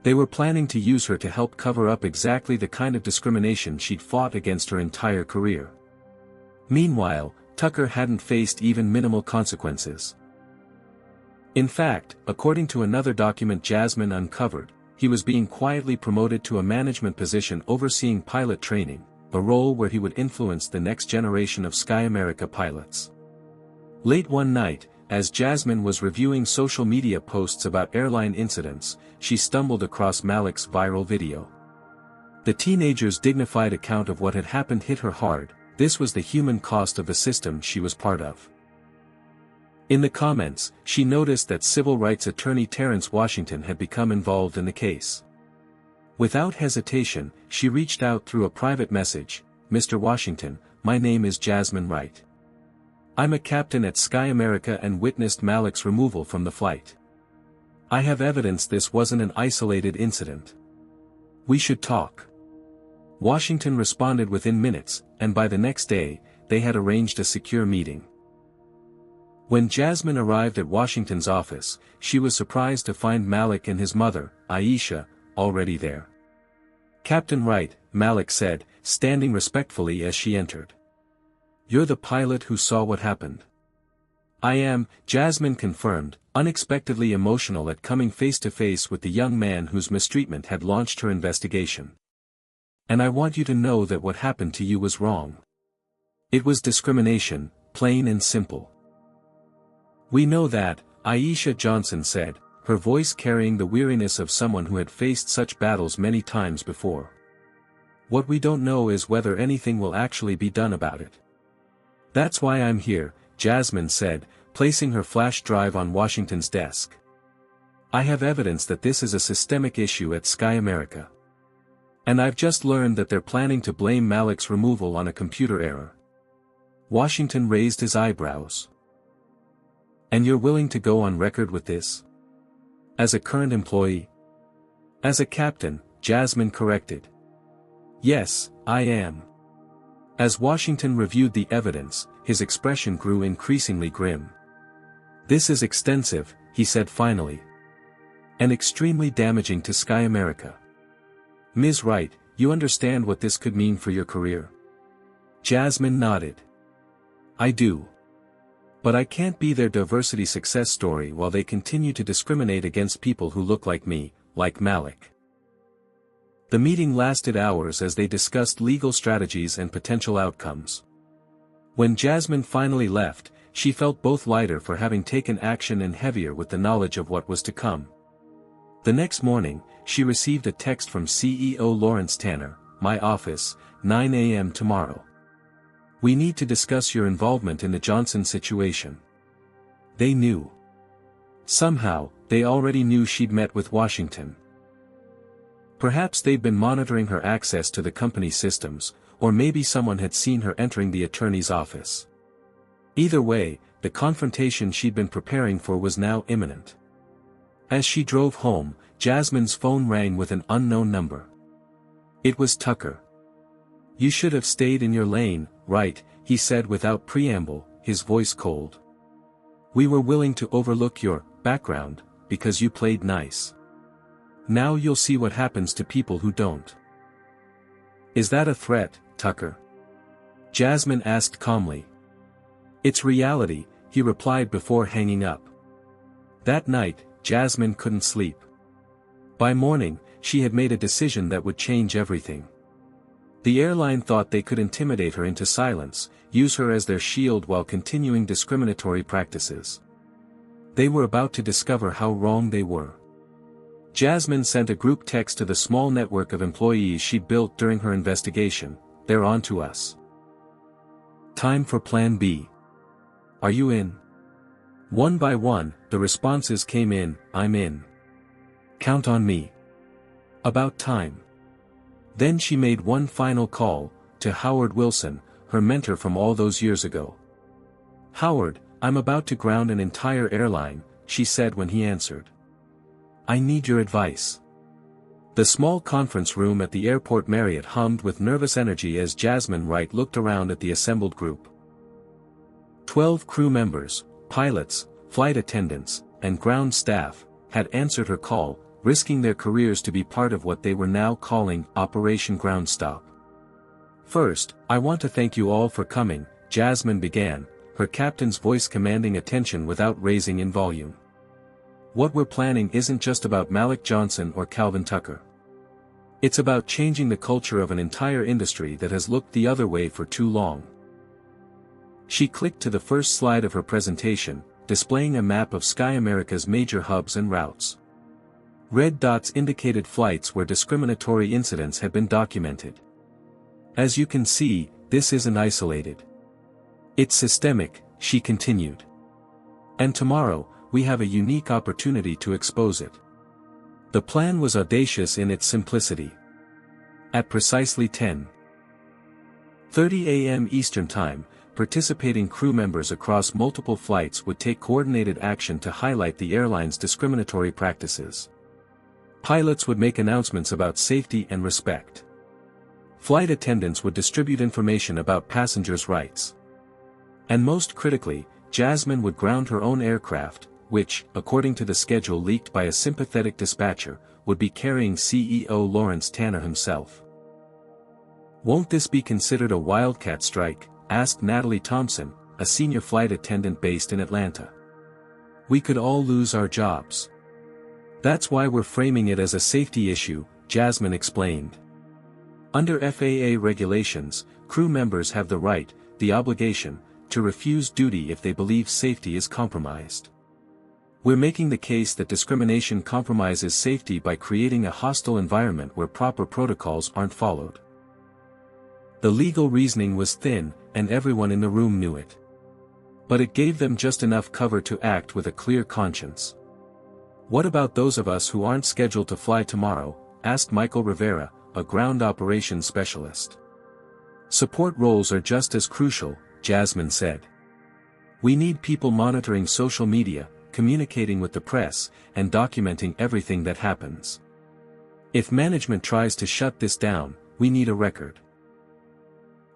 They were planning to use her to help cover up exactly the kind of discrimination she'd fought against her entire career. Meanwhile, Tucker hadn't faced even minimal consequences. In fact, according to another document Jasmine uncovered, he was being quietly promoted to a management position overseeing pilot training, a role where he would influence the next generation of Sky America pilots. Late one night, as Jasmine was reviewing social media posts about airline incidents, she stumbled across Malik's viral video. The teenager's dignified account of what had happened hit her hard. This was the human cost of the system she was part of. In the comments, she noticed that civil rights attorney Terrence Washington had become involved in the case. Without hesitation, she reached out through a private message: "Mr. Washington, my name is Jasmine Wright. I'm a captain at Sky America and witnessed Malik's removal from the flight. I have evidence this wasn't an isolated incident. We should talk." Washington responded within minutes, and by the next day, they had arranged a secure meeting. When Jasmine arrived at Washington's office, she was surprised to find Malik and his mother, Aisha, already there. "Captain Wright," Malik said, standing respectfully as she entered. "You're the pilot who saw what happened." "I am," Jasmine confirmed, unexpectedly emotional at coming face to face with the young man whose mistreatment had launched her investigation. "And I want you to know that what happened to you was wrong. It was discrimination, plain and simple." "We know that," Aisha Johnson said, her voice carrying the weariness of someone who had faced such battles many times before. "What we don't know is whether anything will actually be done about it." "That's why I'm here," Jasmine said, placing her flash drive on Washington's desk. "I have evidence that this is a systemic issue at Sky America. And I've just learned that they're planning to blame Malik's removal on a computer error." Washington raised his eyebrows. "And you're willing to go on record with this? As a current employee?" "As a captain," Jasmine corrected. "Yes, I am." As Washington reviewed the evidence, his expression grew increasingly grim. "This is extensive," he said finally. "And extremely damaging to Sky America. Ms. Wright, you understand what this could mean for your career?" Jasmine nodded. "I do. But I can't be their diversity success story while they continue to discriminate against people who look like me, like Malik." The meeting lasted hours as they discussed legal strategies and potential outcomes. When Jasmine finally left, she felt both lighter for having taken action and heavier with the knowledge of what was to come. The next morning, she received a text from CEO Lawrence Tanner, "My office, 9 a.m. tomorrow. We need to discuss your involvement in the Johnson situation." They knew. Somehow, they already knew she'd met with Washington. Perhaps they'd been monitoring her access to the company systems, or maybe someone had seen her entering the attorney's office. Either way, the confrontation she'd been preparing for was now imminent. As she drove home, Jasmine's phone rang with an unknown number. It was Tucker. "You should have stayed in your lane, Wright," he said without preamble, his voice cold. "We were willing to overlook your background, because you played nice. Now you'll see what happens to people who don't." "Is that a threat, Tucker?" Jasmine asked calmly. "It's reality," he replied before hanging up. That night, Jasmine couldn't sleep. By morning, she had made a decision that would change everything. The airline thought they could intimidate her into silence, use her as their shield while continuing discriminatory practices. They were about to discover how wrong they were. Jasmine sent a group text to the small network of employees she'd built during her investigation. "They're on to us. Time for Plan B. Are you in?" One by one, the responses came in. "I'm in. Count on me." About time. Then she made one final call, to Howard Wilson, her mentor from all those years ago. "Howard, I'm about to ground an entire airline," she said when he answered. "I need your advice." The small conference room at the airport Marriott hummed with nervous energy as Jasmine Wright looked around at the assembled group. 12 crew members, pilots, flight attendants, and ground staff, had answered her call, risking their careers to be part of what they were now calling Operation Ground Stop. "First, I want to thank you all for coming," Jasmine began, her captain's voice commanding attention without raising in volume. "What we're planning isn't just about Malik Johnson or Calvin Tucker. It's about changing the culture of an entire industry that has looked the other way for too long." She clicked to the first slide of her presentation, displaying a map of Sky America's major hubs and routes. Red dots indicated flights where discriminatory incidents had been documented. "As you can see, this isn't isolated. It's systemic," she continued. "And tomorrow, we have a unique opportunity to expose it." The plan was audacious in its simplicity. At precisely 10:30 a.m. Eastern Time, participating crew members across multiple flights would take coordinated action to highlight the airline's discriminatory practices. Pilots would make announcements about safety and respect. Flight attendants would distribute information about passengers' rights. And most critically, Jasmine would ground her own aircraft, which, according to the schedule leaked by a sympathetic dispatcher, would be carrying CEO Lawrence Tanner himself. "Won't this be considered a wildcat strike?" asked Natalie Thompson, a senior flight attendant based in Atlanta. "We could all lose our jobs." "That's why we're framing it as a safety issue," Jasmine explained. "Under FAA regulations, crew members have the right, the obligation, to refuse duty if they believe safety is compromised. We're making the case that discrimination compromises safety by creating a hostile environment where proper protocols aren't followed." The legal reasoning was thin, and everyone in the room knew it. But it gave them just enough cover to act with a clear conscience. "What about those of us who aren't scheduled to fly tomorrow?" asked Michael Rivera, a ground operations specialist. "Support roles are just as crucial," Jasmine said. "We need people monitoring social media, communicating with the press, and documenting everything that happens. If management tries to shut this down, we need a record."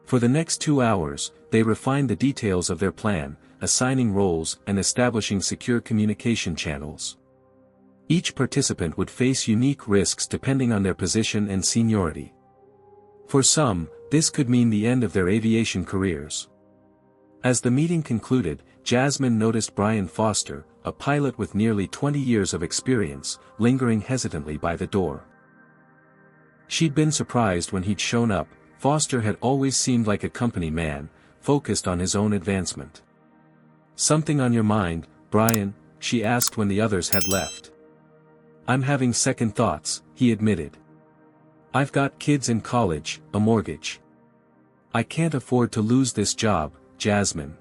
For the next 2 hours, they refined the details of their plan, assigning roles and establishing secure communication channels. Each participant would face unique risks depending on their position and seniority. For some, this could mean the end of their aviation careers. As the meeting concluded, Jasmine noticed Brian Foster, a pilot with nearly 20 years of experience, lingering hesitantly by the door. She'd been surprised when he'd shown up. Foster had always seemed like a company man, focused on his own advancement. "Something on your mind, Brian?" she asked when the others had left. "I'm having second thoughts," he admitted. "I've got kids in college, a mortgage. I can't afford to lose this job, Jasmine."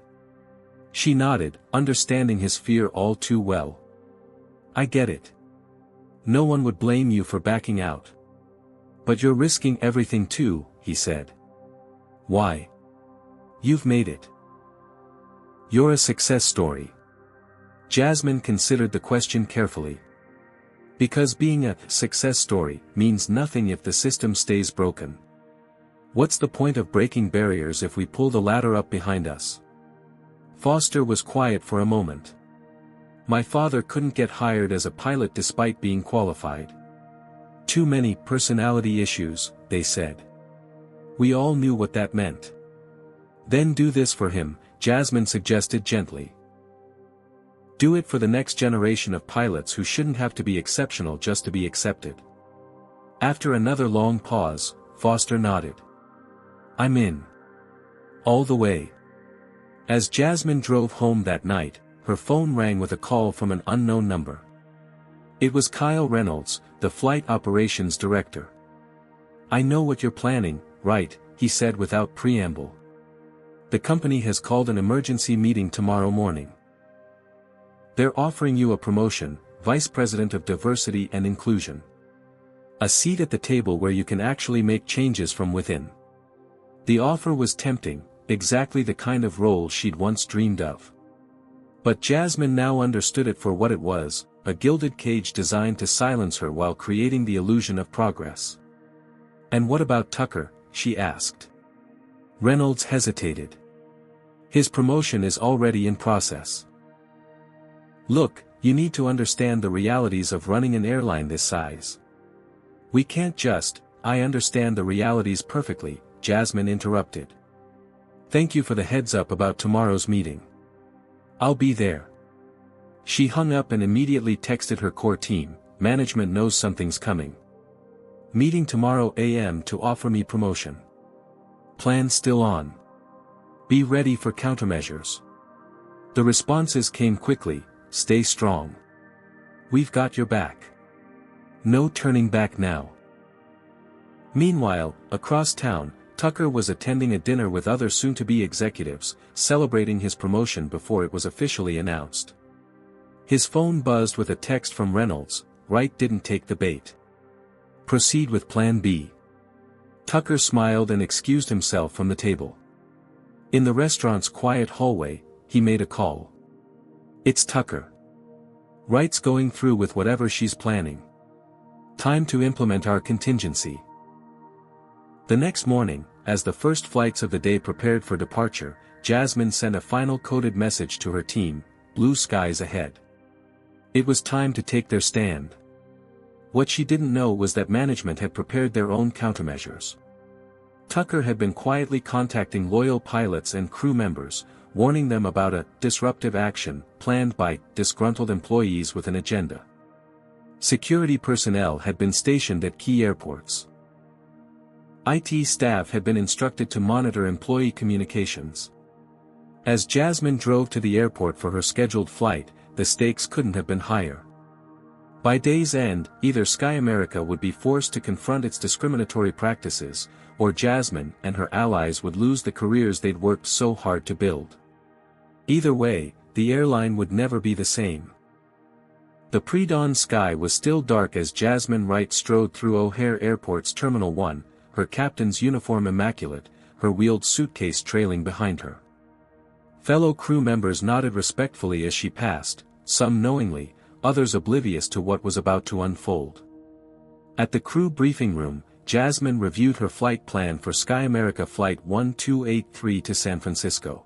She nodded, understanding his fear all too well. "I get it. No one would blame you for backing out. But you're risking everything too," he said. "Why? You've made it. You're a success story." Jasmine considered the question carefully. "Because being a success story means nothing if the system stays broken. What's the point of breaking barriers if we pull the ladder up behind us?" Foster was quiet for a moment. "My father couldn't get hired as a pilot despite being qualified. Too many personality issues, they said. We all knew what that meant." "Then do this for him," Jasmine suggested gently. "Do it for the next generation of pilots who shouldn't have to be exceptional just to be accepted." After another long pause, Foster nodded. "I'm in. All the way." As Jasmine drove home that night, her phone rang with a call from an unknown number. It was Kyle Reynolds, the flight operations director. "I know what you're planning, right?" he said without preamble. "The company has called an emergency meeting tomorrow morning. They're offering you a promotion, Vice President of Diversity and Inclusion. A seat at the table where you can actually make changes from within." The offer was tempting, exactly the kind of role she'd once dreamed of. But Jasmine now understood it for what it was, a gilded cage designed to silence her while creating the illusion of progress. "And what about Tucker?" she asked. Reynolds hesitated. "His promotion is already in process." "Look, you need to understand the realities of running an airline this size. We can't just—" "I understand the realities perfectly," Jasmine interrupted. "Thank you for the heads up about tomorrow's meeting. I'll be there." She hung up and immediately texted her core team, "Management knows something's coming. Meeting tomorrow AM to offer me promotion. Plan still on. Be ready for countermeasures." The responses came quickly, "Stay strong. We've got your back. No turning back now." Meanwhile, across town, Tucker was attending a dinner with other soon-to-be executives, celebrating his promotion before it was officially announced. His phone buzzed with a text from Reynolds. Wright didn't take the bait. "Proceed with Plan B." Tucker smiled and excused himself from the table. In the restaurant's quiet hallway, he made a call. "It's Tucker. Wright's going through with whatever she's planning. Time to implement our contingency." The next morning, as the first flights of the day prepared for departure, Jasmine sent a final coded message to her team, "Blue skies ahead." It was time to take their stand. What she didn't know was that management had prepared their own countermeasures. Tucker had been quietly contacting loyal pilots and crew members, warning them about a disruptive action planned by disgruntled employees with an agenda. Security personnel had been stationed at key airports. IT staff had been instructed to monitor employee communications. As Jasmine drove to the airport for her scheduled flight, the stakes couldn't have been higher. By day's end, either Sky America would be forced to confront its discriminatory practices, or Jasmine and her allies would lose the careers they'd worked so hard to build. Either way, the airline would never be the same. The pre-dawn sky was still dark as Jasmine Wright strode through O'Hare Airport's Terminal 1, her captain's uniform immaculate, her wheeled suitcase trailing behind her. Fellow crew members nodded respectfully as she passed, some knowingly, others oblivious to what was about to unfold. At the crew briefing room, Jasmine reviewed her flight plan for Sky America Flight 1283 to San Francisco.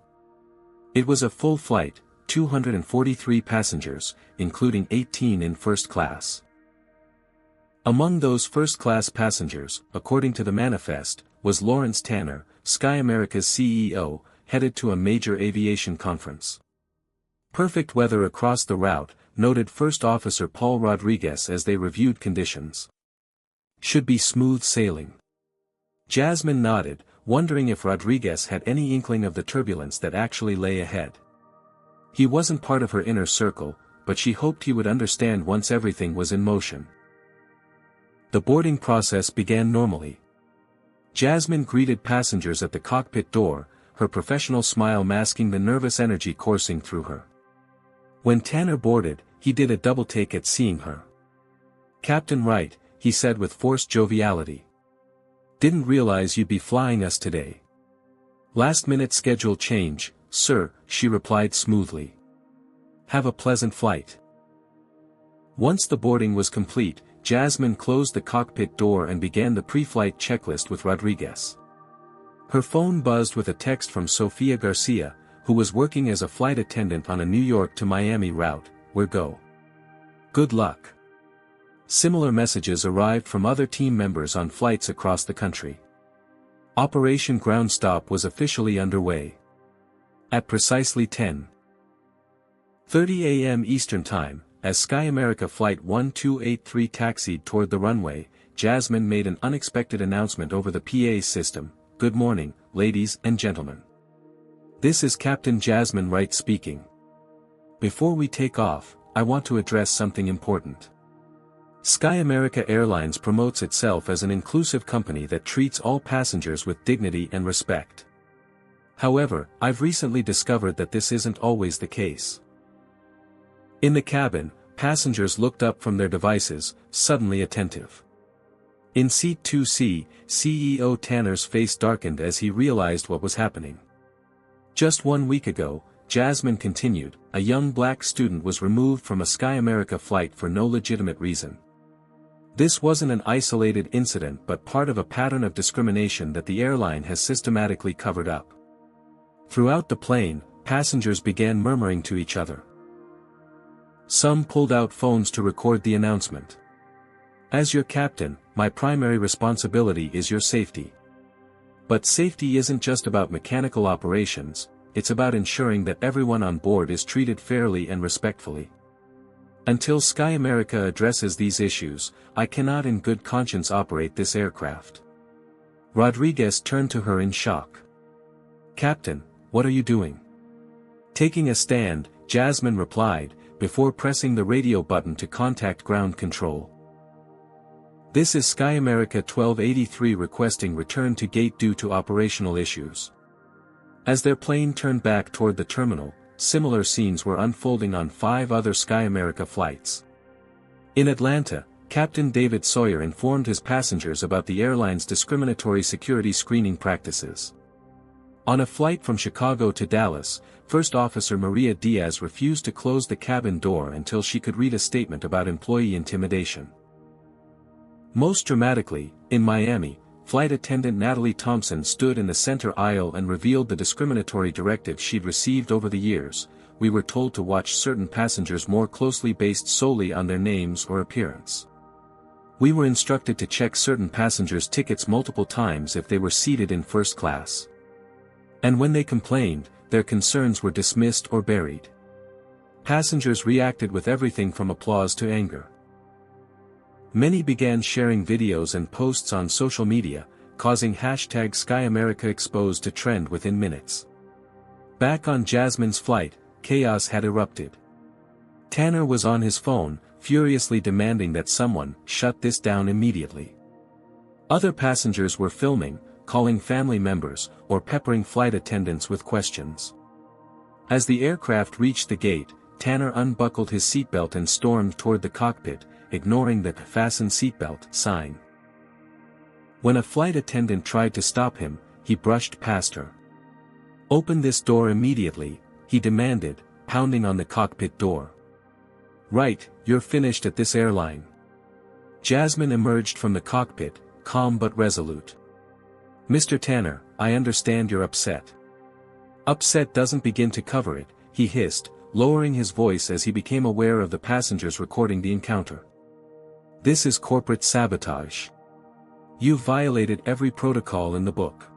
It was a full flight, 243 passengers, including 18 in first class. Among those first-class passengers, according to the manifest, was Lawrence Tanner, Sky America's CEO, headed to a major aviation conference. Perfect weather across the route, noted First Officer Paul Rodriguez as they reviewed conditions. Should be smooth sailing. Jasmine nodded, wondering if Rodriguez had any inkling of the turbulence that actually lay ahead. He wasn't part of her inner circle, but she hoped he would understand once everything was in motion. The boarding process began normally. Jasmine greeted passengers at the cockpit door, her professional smile masking the nervous energy coursing through her. When Tanner boarded, he did a double take at seeing her. "Captain Wright," he said with forced joviality. "Didn't realize you'd be flying us today." "Last-minute schedule change, sir," she replied smoothly. "Have a pleasant flight." Once the boarding was complete, Jasmine closed the cockpit door and began the pre-flight checklist with Rodriguez. Her phone buzzed with a text from Sofia Garcia, who was working as a flight attendant on a New York to Miami route. "We're go. Good luck." Similar messages arrived from other team members on flights across the country. Operation Ground Stop was officially underway. At precisely 10:30 a.m. Eastern Time, as Sky America Flight 1283 taxied toward the runway, Jasmine made an unexpected announcement over the PA system. "Good morning, ladies and gentlemen. This is Captain Jasmine Wright speaking. Before we take off, I want to address something important. Sky America Airlines promotes itself as an inclusive company that treats all passengers with dignity and respect. However, I've recently discovered that this isn't always the case." In the cabin, passengers looked up from their devices, suddenly attentive. In Seat 2C, CEO Tanner's face darkened as he realized what was happening. Just 1 week ago, Jasmine continued, a young black student was removed from a Sky America flight for no legitimate reason. This wasn't an isolated incident but part of a pattern of discrimination that the airline has systematically covered up. Throughout the plane, passengers began murmuring to each other. Some pulled out phones to record the announcement. "As your captain, my primary responsibility is your safety. But safety isn't just about mechanical operations, it's about ensuring that everyone on board is treated fairly and respectfully. Until Sky America addresses these issues, I cannot in good conscience operate this aircraft." Rodriguez turned to her in shock. "Captain, what are you doing?" Taking a stand, Jasmine replied, before pressing the radio button to contact ground control. "This is Sky America 1283 requesting return to gate due to operational issues." As their plane turned back toward the terminal, similar scenes were unfolding on 5 other Sky America flights. In Atlanta, Captain David Sawyer informed his passengers about the airline's discriminatory security screening practices. On a flight from Chicago to Dallas, First Officer Maria Diaz refused to close the cabin door until she could read a statement about employee intimidation. Most dramatically, in Miami, Flight attendant Natalie Thompson stood in the center aisle and revealed the discriminatory directive she'd received over the years. "We were told to watch certain passengers more closely based solely on their names or appearance. We were instructed to check certain passengers' tickets multiple times if they were seated in first class. And when they complained, their concerns were dismissed or buried." Passengers reacted with everything from applause to anger. Many began sharing videos and posts on social media, causing #SkyAmericaExposed to trend within minutes. Back on Jasmine's flight, chaos had erupted. Tanner was on his phone, furiously demanding that someone shut this down immediately. Other passengers were filming, calling family members, or peppering flight attendants with questions. As the aircraft reached the gate, Tanner unbuckled his seatbelt and stormed toward the cockpit, ignoring the "Fasten Seatbelt" sign. When a flight attendant tried to stop him, he brushed past her. "Open this door immediately," he demanded, pounding on the cockpit door. "Right, you're finished at this airline." Jasmine emerged from the cockpit, calm but resolute. "Mr. Tanner, I understand you're upset." "Upset doesn't begin to cover it," he hissed, lowering his voice as he became aware of the passengers recording the encounter. "This is corporate sabotage. You've violated every protocol in the book."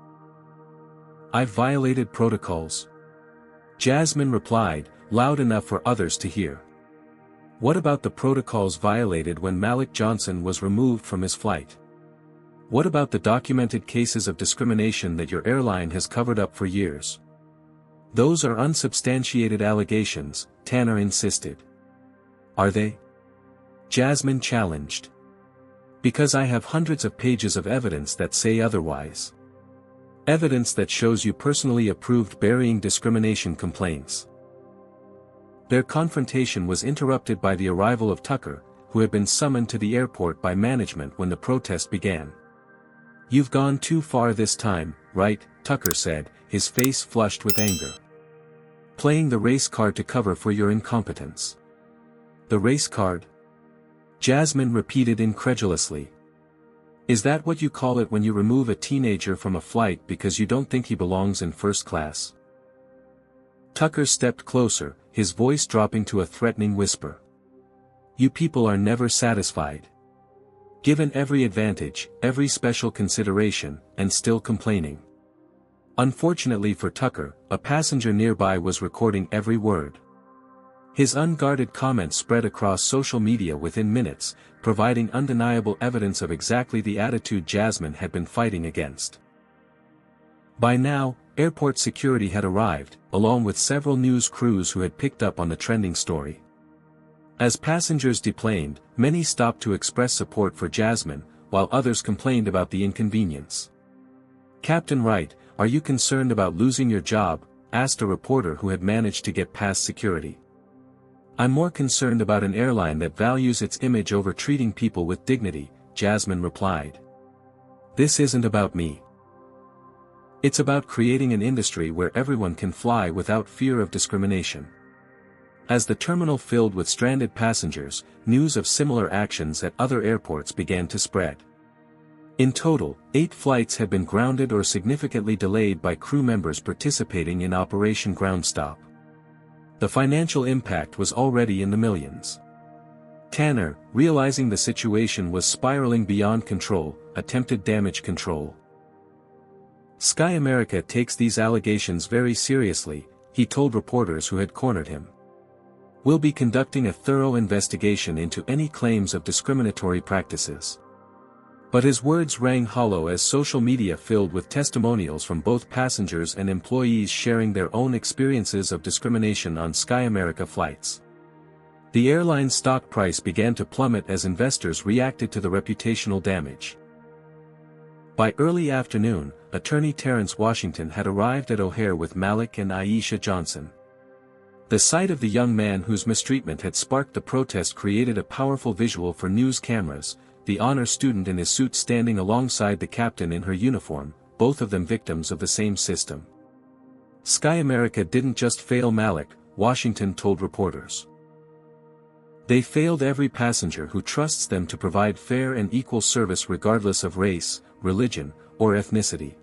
"I've violated protocols?" Jasmine replied, loud enough for others to hear. "What about the protocols violated when Malik Johnson was removed from his flight?" What about the documented cases of discrimination that your airline has covered up for years? Those are unsubstantiated allegations, Tanner insisted. Are they? Jasmine challenged. Because I have hundreds of pages of evidence that say otherwise. Evidence that shows you personally approved burying discrimination complaints. Their confrontation was interrupted by the arrival of Tucker, who had been summoned to the airport by management when the protest began. You've gone too far this time, Wright, Tucker said, his face flushed with anger. Playing the race card to cover for your incompetence. The race card? Jasmine repeated incredulously. Is that what you call it when you remove a teenager from a flight because you don't think he belongs in first class? Tucker stepped closer, his voice dropping to a threatening whisper. You people are never satisfied. Given every advantage, every special consideration, and still complaining. Unfortunately for Tucker, a passenger nearby was recording every word. His unguarded comments spread across social media within minutes, providing undeniable evidence of exactly the attitude Jasmine had been fighting against. By now, airport security had arrived, along with several news crews who had picked up on the trending story. As passengers deplaned, many stopped to express support for Jasmine, while others complained about the inconvenience. Captain Wright, are you concerned about losing your job? Asked a reporter who had managed to get past security. I'm more concerned about an airline that values its image over treating people with dignity, Jasmine replied. This isn't about me. It's about creating an industry where everyone can fly without fear of discrimination. As the terminal filled with stranded passengers, news of similar actions at other airports began to spread. In total, 8 flights had been grounded or significantly delayed by crew members participating in Operation Ground Stop. The financial impact was already in the millions. Tanner, realizing the situation was spiraling beyond control, attempted damage control. Sky America takes these allegations very seriously, he told reporters who had cornered him. We'll be conducting a thorough investigation into any claims of discriminatory practices. But his words rang hollow as social media filled with testimonials from both passengers and employees sharing their own experiences of discrimination on Sky America flights. The airline's stock price began to plummet as investors reacted to the reputational damage. By early afternoon, attorney Terrence Washington had arrived at O'Hare with Malik and Aisha Johnson. The sight of the young man whose mistreatment had sparked the protest created a powerful visual for news cameras, the honor student in his suit standing alongside the captain in her uniform, both of them victims of the same system. Sky America didn't just fail Malik, Washington told reporters. They failed every passenger who trusts them to provide fair and equal service regardless of race, religion, or ethnicity.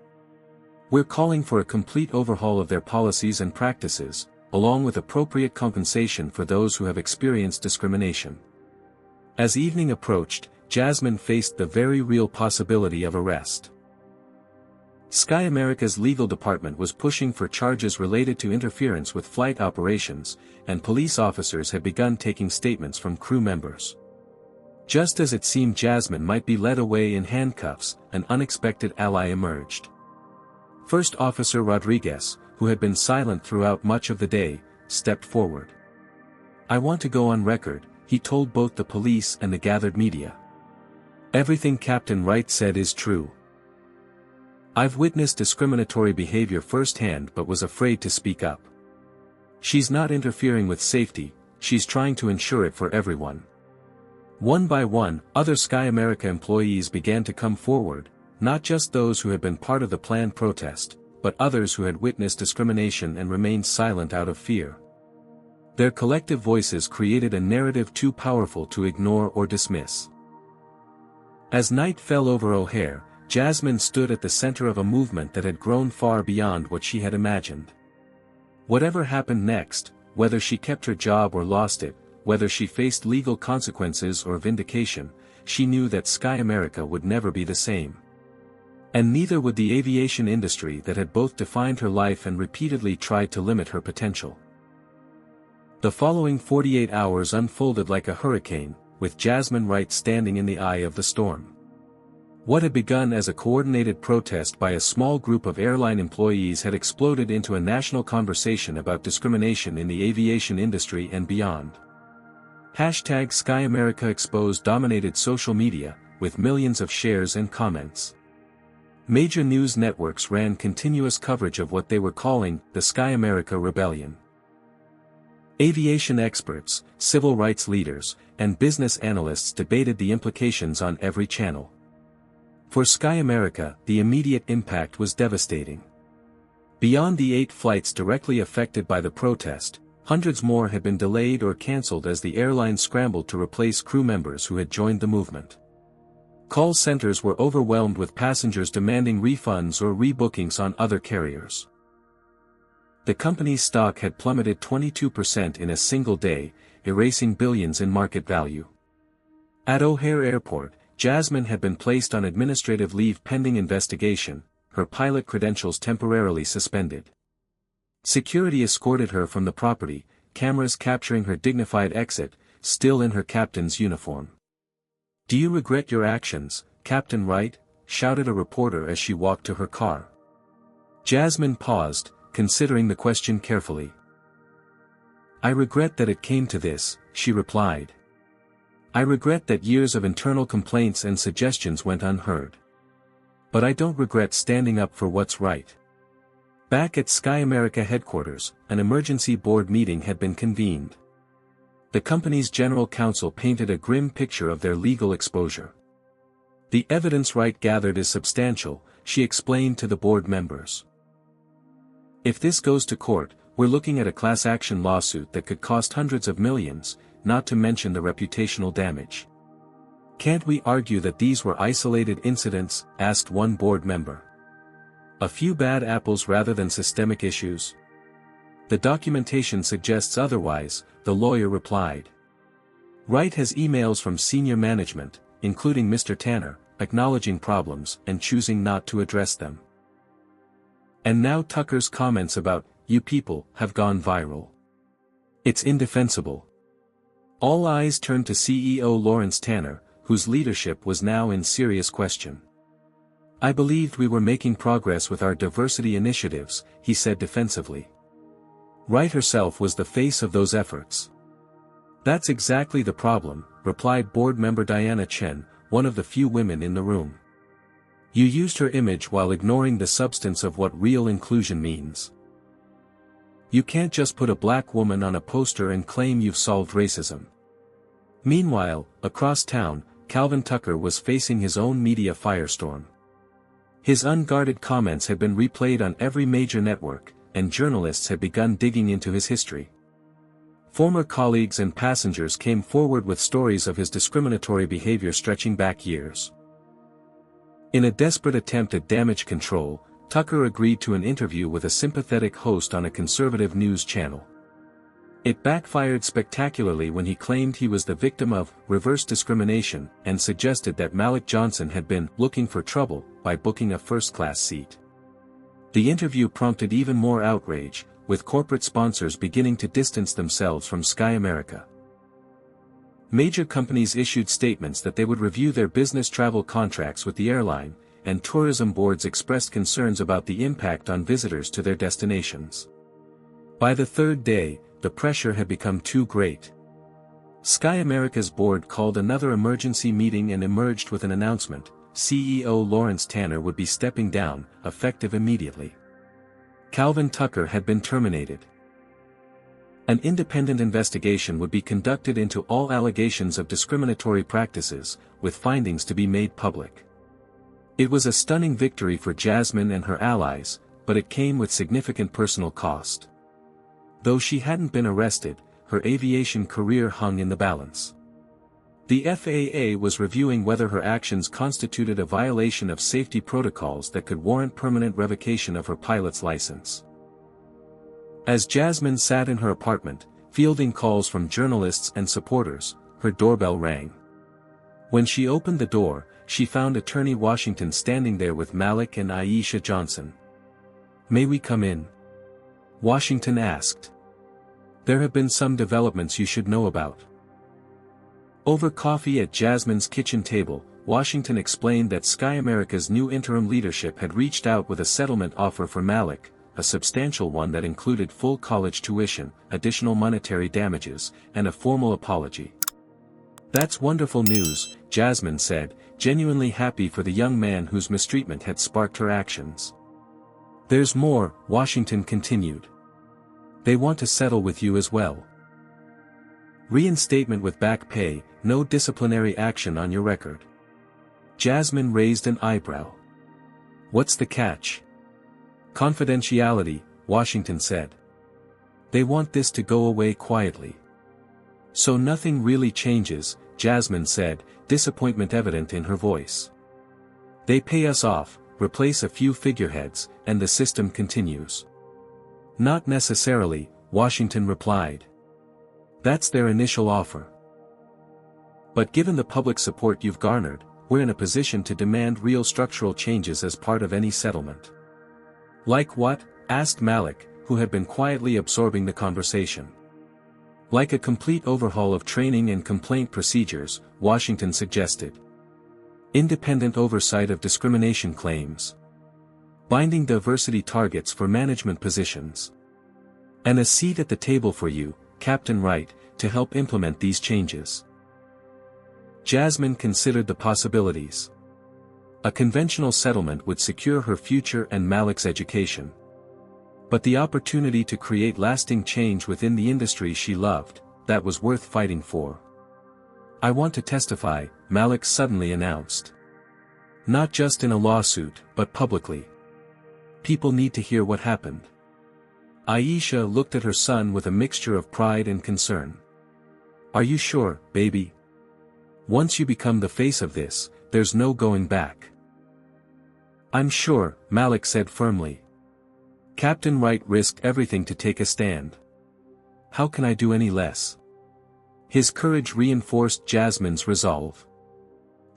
We're calling for a complete overhaul of their policies and practices, along with appropriate compensation for those who have experienced discrimination. As evening approached, Jasmine faced the very real possibility of arrest. Sky America's legal department was pushing for charges related to interference with flight operations, and police officers had begun taking statements from crew members. Just as it seemed Jasmine might be led away in handcuffs, an unexpected ally emerged. First Officer Rodriguez, who had been silent throughout much of the day, stepped forward. I want to go on record, he told both the police and the gathered media. Everything Captain Wright said is true. I've witnessed discriminatory behavior firsthand but was afraid to speak up. She's not interfering with safety, she's trying to ensure it for everyone. One by one, other Sky America employees began to come forward, not just those who had been part of the planned protest, but others who had witnessed discrimination and remained silent out of fear. Their collective voices created a narrative too powerful to ignore or dismiss. As night fell over O'Hare, Jasmine stood at the center of a movement that had grown far beyond what she had imagined. Whatever happened next, whether she kept her job or lost it, whether she faced legal consequences or vindication, she knew that Sky America would never be the same. And neither would the aviation industry that had both defined her life and repeatedly tried to limit her potential. The following 48 hours unfolded like a hurricane, with Jasmine Wright standing in the eye of the storm. What had begun as a coordinated protest by a small group of airline employees had exploded into a national conversation about discrimination in the aviation industry and beyond. Hashtag SkyAmericaExposed dominated social media, with millions of shares and comments. Major news networks ran continuous coverage of what they were calling the Sky America Rebellion. Aviation experts, civil rights leaders, and business analysts debated the implications on every channel. For Sky America, the immediate impact was devastating. Beyond the 8 flights directly affected by the protest, hundreds more had been delayed or cancelled as the airline scrambled to replace crew members who had joined the movement. Call centers were overwhelmed with passengers demanding refunds or rebookings on other carriers. The company's stock had plummeted 22% in a single day, erasing billions in market value. At O'Hare Airport, Jasmine had been placed on administrative leave pending investigation, her pilot credentials temporarily suspended. Security escorted her from the property, cameras capturing her dignified exit, still in her captain's uniform. "Do you regret your actions, Captain Wright?" shouted a reporter as she walked to her car. Jasmine paused, considering the question carefully. "I regret that it came to this," she replied. "I regret that years of internal complaints and suggestions went unheard. But I don't regret standing up for what's right." Back at Sky America headquarters, an emergency board meeting had been convened. The company's general counsel painted a grim picture of their legal exposure. "The evidence Wright gathered is substantial," she explained to the board members. "If this goes to court, we're looking at a class action lawsuit that could cost hundreds of millions, not to mention the reputational damage." "Can't we argue that these were isolated incidents?" asked one board member. "A few bad apples rather than systemic issues?" "The documentation suggests otherwise," the lawyer replied. "Wright has emails from senior management, including Mr. Tanner, acknowledging problems and choosing not to address them. And now Tucker's comments about, 'you people,' have gone viral. It's indefensible." All eyes turned to CEO Lawrence Tanner, whose leadership was now in serious question. "I believed we were making progress with our diversity initiatives," he said defensively. Wright herself was the face of those efforts. "That's exactly the problem," replied board member Diana Chen, one of the few women in the room. "You used her image while ignoring the substance of what real inclusion means. You can't just put a black woman on a poster and claim you've solved racism." Meanwhile, across town, Calvin Tucker was facing his own media firestorm. His unguarded comments had been replayed on every major network, and journalists had begun digging into his history. Former colleagues and passengers came forward with stories of his discriminatory behavior stretching back years. In a desperate attempt at damage control, Tucker agreed to an interview with a sympathetic host on a conservative news channel. It backfired spectacularly when he claimed he was the victim of reverse discrimination and suggested that Malik Johnson had been looking for trouble by booking a first-class seat. The interview prompted even more outrage, with corporate sponsors beginning to distance themselves from Sky America. Major companies issued statements that they would review their business travel contracts with the airline, and tourism boards expressed concerns about the impact on visitors to their destinations. By the third day, the pressure had become too great. Sky America's board called another emergency meeting and emerged with an announcement: CEO Lawrence Tanner would be stepping down, effective immediately. Calvin Tucker had been terminated. An independent investigation would be conducted into all allegations of discriminatory practices, with findings to be made public. It was a stunning victory for Jasmine and her allies, but it came with significant personal cost. Though she hadn't been arrested, her aviation career hung in the balance. The FAA was reviewing whether her actions constituted a violation of safety protocols that could warrant permanent revocation of her pilot's license. As Jasmine sat in her apartment, fielding calls from journalists and supporters, her doorbell rang. When she opened the door, she found Attorney Washington standing there with Malik and Aisha Johnson. "May we come in?" Washington asked. "There have been some developments you should know about." Over coffee at Jasmine's kitchen table, Washington explained that Sky America's new interim leadership had reached out with a settlement offer for Malik, a substantial one that included full college tuition, additional monetary damages, and a formal apology. "That's wonderful news," Jasmine said, genuinely happy for the young man whose mistreatment had sparked her actions. "There's more," Washington continued. "They want to settle with you as well. Reinstatement with back pay, no disciplinary action on your record." Jasmine raised an eyebrow. "What's the catch?" "Confidentiality," Washington said. "They want this to go away quietly." "So nothing really changes," Jasmine said, disappointment evident in her voice. "They pay us off, replace a few figureheads, and the system continues." "Not necessarily," Washington replied. "That's their initial offer. But given the public support you've garnered, we're in a position to demand real structural changes as part of any settlement." "Like what?" asked Malik, who had been quietly absorbing the conversation. "Like a complete overhaul of training and complaint procedures," Washington suggested. "Independent oversight of discrimination claims. Binding diversity targets for management positions. And a seat at the table for you, Captain Wright, to help implement these changes." Jasmine considered the possibilities. A conventional settlement would secure her future and Malik's education. But the opportunity to create lasting change within the industry she loved, that was worth fighting for. "I want to testify," Malik suddenly announced. "Not just in a lawsuit, but publicly. People need to hear what happened." Aisha looked at her son with a mixture of pride and concern. "Are you sure, baby? Once you become the face of this, there's no going back." "I'm sure," Malik said firmly. "Captain Wright risked everything to take a stand. How can I do any less?" His courage reinforced Jasmine's resolve.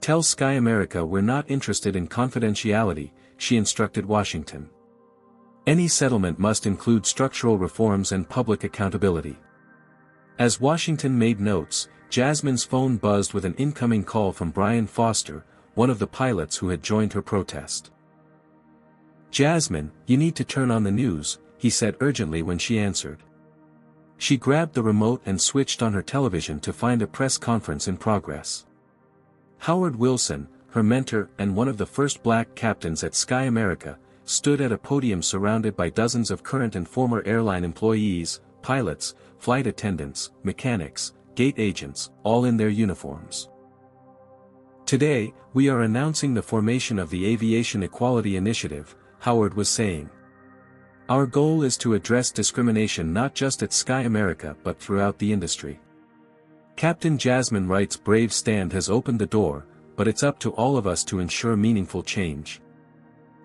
"Tell Sky America we're not interested in confidentiality," she instructed Washington. "Any settlement must include structural reforms and public accountability." As Washington made notes, Jasmine's phone buzzed with an incoming call from Brian Foster, one of the pilots who had joined her protest. "Jasmine, you need to turn on the news," he said urgently when she answered. She grabbed the remote and switched on her television to find a press conference in progress. Howard Wilson, her mentor and one of the first black captains at Sky America, stood at a podium surrounded by dozens of current and former airline employees, pilots, flight attendants, mechanics, gate agents, all in their uniforms. "Today, we are announcing the formation of the Aviation Equality Initiative," Howard was saying. "Our goal is to address discrimination not just at Sky America but throughout the industry. Captain Jasmine Wright's brave stand has opened the door, but it's up to all of us to ensure meaningful change."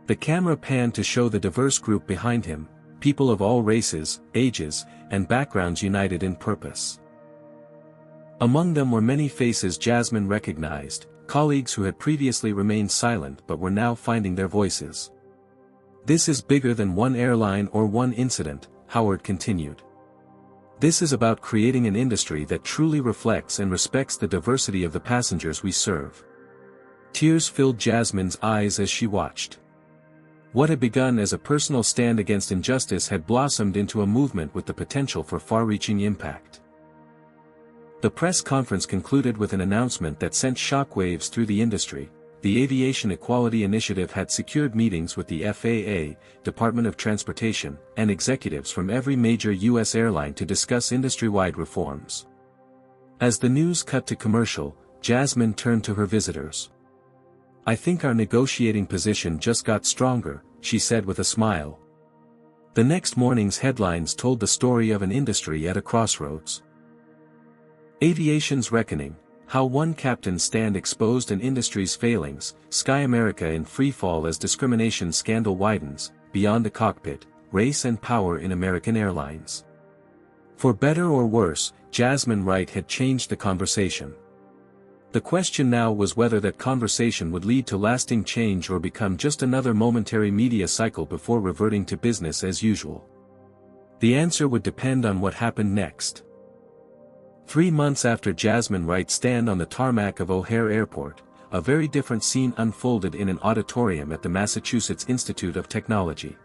The camera panned to show the diverse group behind him, people of all races, ages, and backgrounds united in purpose. Among them were many faces Jasmine recognized, colleagues who had previously remained silent but were now finding their voices. "This is bigger than one airline or one incident," Howard continued. "This is about creating an industry that truly reflects and respects the diversity of the passengers we serve." Tears filled Jasmine's eyes as she watched. What had begun as a personal stand against injustice had blossomed into a movement with the potential for far-reaching impact. The press conference concluded with an announcement that sent shockwaves through the industry. The Aviation Equality Initiative had secured meetings with the FAA, Department of Transportation, and executives from every major U.S. airline to discuss industry-wide reforms. As the news cut to commercial, Jasmine turned to her visitors. "I think our negotiating position just got stronger," she said with a smile. The next morning's headlines told the story of an industry at a crossroads. Aviation's reckoning, how one captain's stand exposed an industry's failings, Sky America in freefall as discrimination scandal widens, beyond the cockpit, race and power in American Airlines. For better or worse, Jasmine Wright had changed the conversation. The question now was whether that conversation would lead to lasting change or become just another momentary media cycle before reverting to business as usual. The answer would depend on what happened next. 3 months after Jasmine Wright stand on the tarmac of O'Hare Airport, a very different scene unfolded in an auditorium at the Massachusetts Institute of Technology.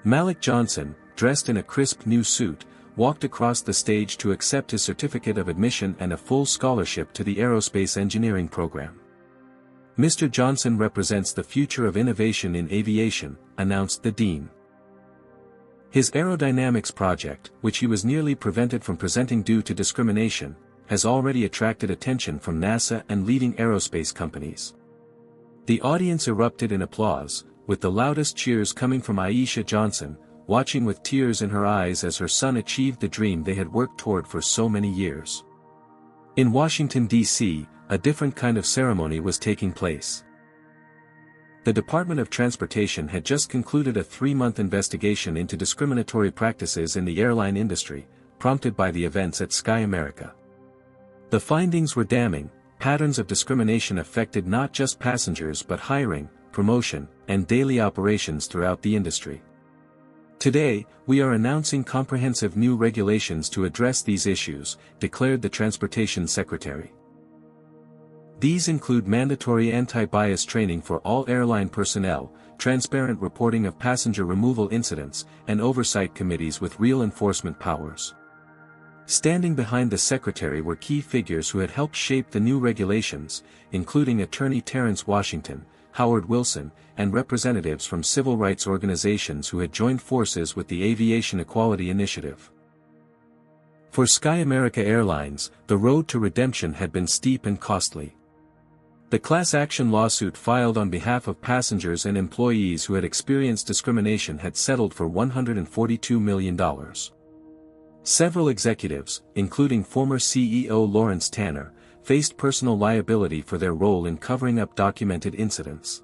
Malik Johnson, dressed in a crisp new suit, walked across the stage to accept his certificate of admission and a full scholarship to the aerospace engineering program. "Mr. Johnson represents the future of innovation in aviation," announced the dean. His aerodynamics project, which he was nearly prevented from presenting due to discrimination, has already attracted attention from NASA and leading aerospace companies. The audience erupted in applause, with the loudest cheers coming from Aisha Johnson, watching with tears in her eyes as her son achieved the dream they had worked toward for so many years. In Washington, D.C., a different kind of ceremony was taking place. The Department of Transportation had just concluded a 3-month investigation into discriminatory practices in the airline industry, prompted by the events at Sky America. The findings were damning. Patterns of discrimination affected not just passengers but hiring, promotion, and daily operations throughout the industry. "Today, we are announcing comprehensive new regulations to address these issues," declared the Transportation Secretary. These include mandatory anti-bias training for all airline personnel, transparent reporting of passenger removal incidents, and oversight committees with real enforcement powers. Standing behind the secretary were key figures who had helped shape the new regulations, including Attorney Terrence Washington, Howard Wilson, and representatives from civil rights organizations who had joined forces with the Aviation Equality Initiative. For Sky America Airlines, the road to redemption had been steep and costly. The class action lawsuit filed on behalf of passengers and employees who had experienced discrimination had settled for $142 million. Several executives, including former CEO Lawrence Tanner, faced personal liability for their role in covering up documented incidents.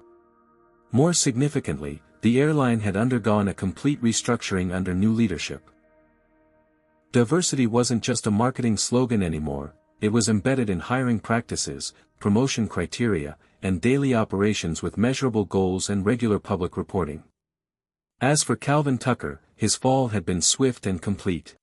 More significantly, the airline had undergone a complete restructuring under new leadership. Diversity wasn't just a marketing slogan anymore, it was embedded in hiring practices, promotion criteria, and daily operations with measurable goals and regular public reporting. As for Calvin Tucker, his fall had been swift and complete.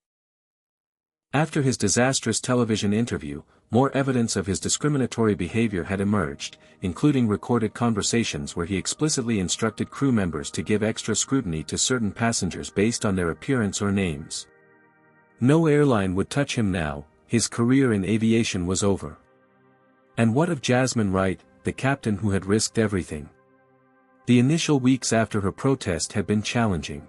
After his disastrous television interview, more evidence of his discriminatory behavior had emerged, including recorded conversations where he explicitly instructed crew members to give extra scrutiny to certain passengers based on their appearance or names. No airline would touch him now, his career in aviation was over. And what of Jasmine Wright, the captain who had risked everything? The initial weeks after her protest had been challenging.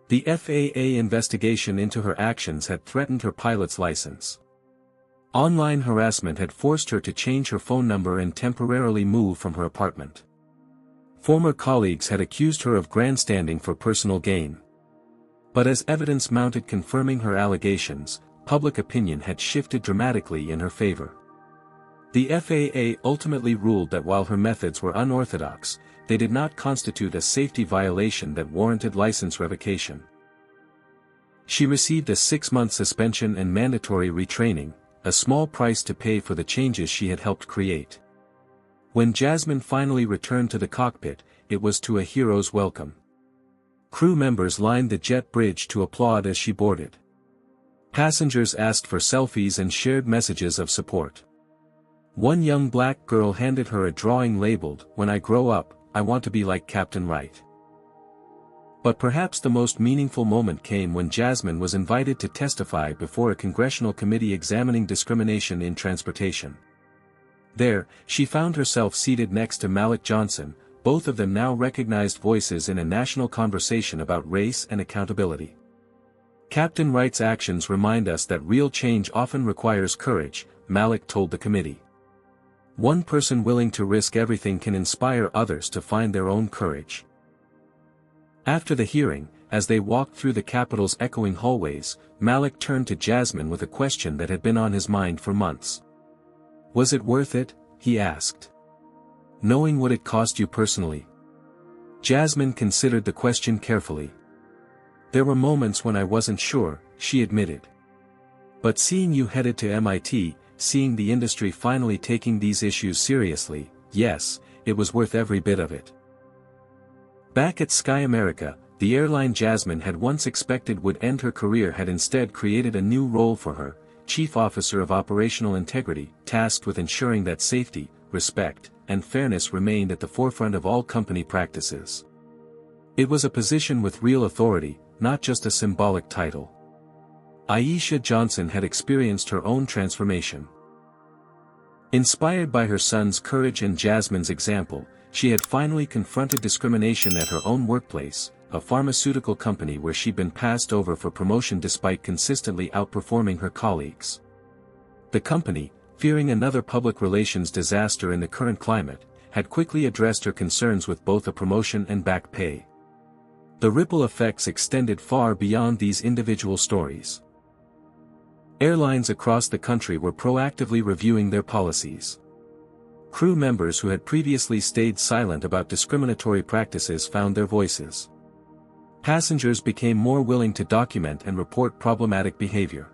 The FAA investigation into her actions had threatened her pilot's license. Online harassment had forced her to change her phone number and temporarily move from her apartment. Former colleagues had accused her of grandstanding for personal gain. But as evidence mounted confirming her allegations, public opinion had shifted dramatically in her favor. The FAA ultimately ruled that while her methods were unorthodox, they did not constitute a safety violation that warranted license revocation. She received a 6-month suspension and mandatory retraining, a small price to pay for the changes she had helped create. When Jasmine finally returned to the cockpit, it was to a hero's welcome. Crew members lined the jet bridge to applaud as she boarded. Passengers asked for selfies and shared messages of support. One young black girl handed her a drawing labeled, "When I grow up, I want to be like Captain Wright." But perhaps the most meaningful moment came when Jasmine was invited to testify before a congressional committee examining discrimination in transportation. There, she found herself seated next to Malik Johnson, both of them now recognized voices in a national conversation about race and accountability. "Captain Wright's actions remind us that real change often requires courage," Malik told the committee. "One person willing to risk everything can inspire others to find their own courage." After the hearing, as they walked through the Capitol's echoing hallways, Malik turned to Jasmine with a question that had been on his mind for months. "Was it worth it?" he asked. "Knowing what it cost you personally?" Jasmine considered the question carefully. "There were moments when I wasn't sure," she admitted. "But seeing you headed to MIT, seeing the industry finally taking these issues seriously, yes, it was worth every bit of it." Back at Sky America, the airline Jasmine had once expected would end her career had instead created a new role for her, Chief Officer of Operational Integrity, tasked with ensuring that safety, respect, and fairness remained at the forefront of all company practices. It was a position with real authority, not just a symbolic title. Aisha Johnson had experienced her own transformation. Inspired by her son's courage and Jasmine's example, she had finally confronted discrimination at her own workplace, a pharmaceutical company where she'd been passed over for promotion despite consistently outperforming her colleagues. The company, fearing another public relations disaster in the current climate, had quickly addressed her concerns with both a promotion and back pay. The ripple effects extended far beyond these individual stories. Airlines across the country were proactively reviewing their policies. Crew members who had previously stayed silent about discriminatory practices found their voices. Passengers became more willing to document and report problematic behavior.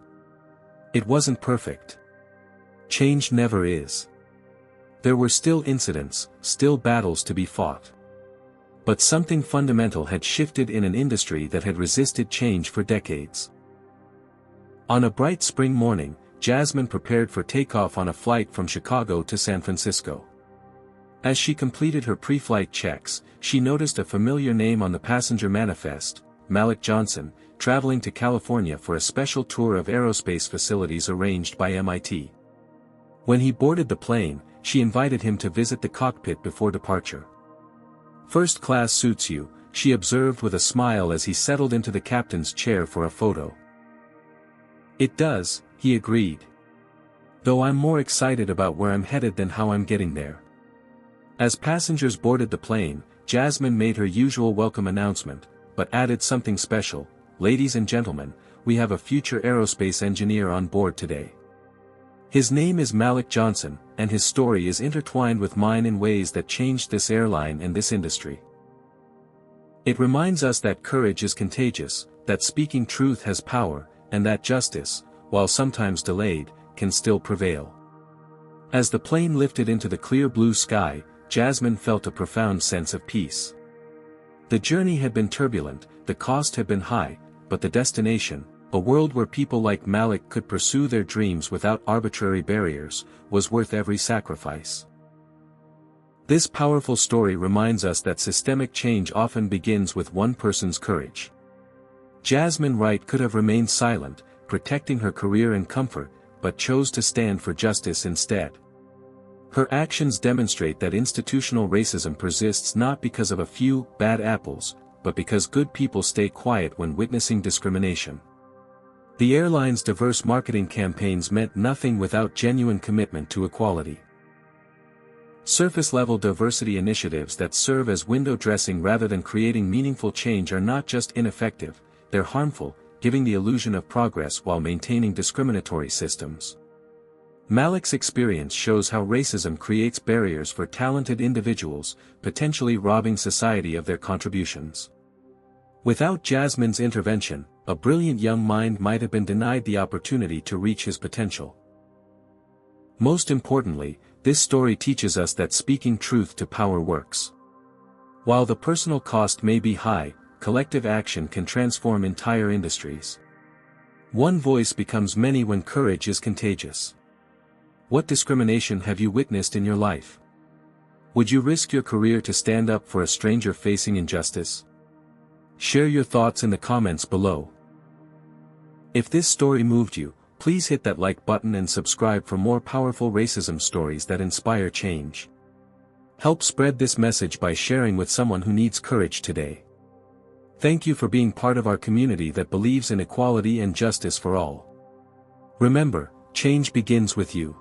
It wasn't perfect. Change never is. There were still incidents, still battles to be fought. But something fundamental had shifted in an industry that had resisted change for decades. On a bright spring morning, Jasmine prepared for takeoff on a flight from Chicago to San Francisco. As she completed her pre-flight checks, she noticed a familiar name on the passenger manifest, Malik Johnson, traveling to California for a special tour of aerospace facilities arranged by MIT. When he boarded the plane, she invited him to visit the cockpit before departure. "First class suits you," she observed with a smile as he settled into the captain's chair for a photo. "It does," he agreed. "Though I'm more excited about where I'm headed than how I'm getting there." As passengers boarded the plane, Jasmine made her usual welcome announcement, but added something special. "Ladies and gentlemen, we have a future aerospace engineer on board today. His name is Malik Johnson, and his story is intertwined with mine in ways that changed this airline and this industry." It reminds us that courage is contagious, that speaking truth has power, and that justice, while sometimes delayed, can still prevail. As the plane lifted into the clear blue sky, Jasmine felt a profound sense of peace. The journey had been turbulent, the cost had been high, but the destination, a world where people like Malik could pursue their dreams without arbitrary barriers, was worth every sacrifice. This powerful story reminds us that systemic change often begins with one person's courage. Jasmine Wright could have remained silent, protecting her career and comfort, but chose to stand for justice instead. Her actions demonstrate that institutional racism persists not because of a few bad apples, but because good people stay quiet when witnessing discrimination. The airline's diverse marketing campaigns meant nothing without genuine commitment to equality. Surface-level diversity initiatives that serve as window dressing rather than creating meaningful change are not just ineffective, they're harmful, giving the illusion of progress while maintaining discriminatory systems. Malik's experience shows how racism creates barriers for talented individuals, potentially robbing society of their contributions. Without Jasmine's intervention, a brilliant young mind might have been denied the opportunity to reach his potential. Most importantly, this story teaches us that speaking truth to power works. While the personal cost may be high, collective action can transform entire industries. One voice becomes many when courage is contagious. What discrimination have you witnessed in your life? Would you risk your career to stand up for a stranger facing injustice? Share your thoughts in the comments below. If this story moved you, please hit that like button and subscribe for more powerful racism stories that inspire change. Help spread this message by sharing with someone who needs courage today. Thank you for being part of our community that believes in equality and justice for all. Remember, change begins with you.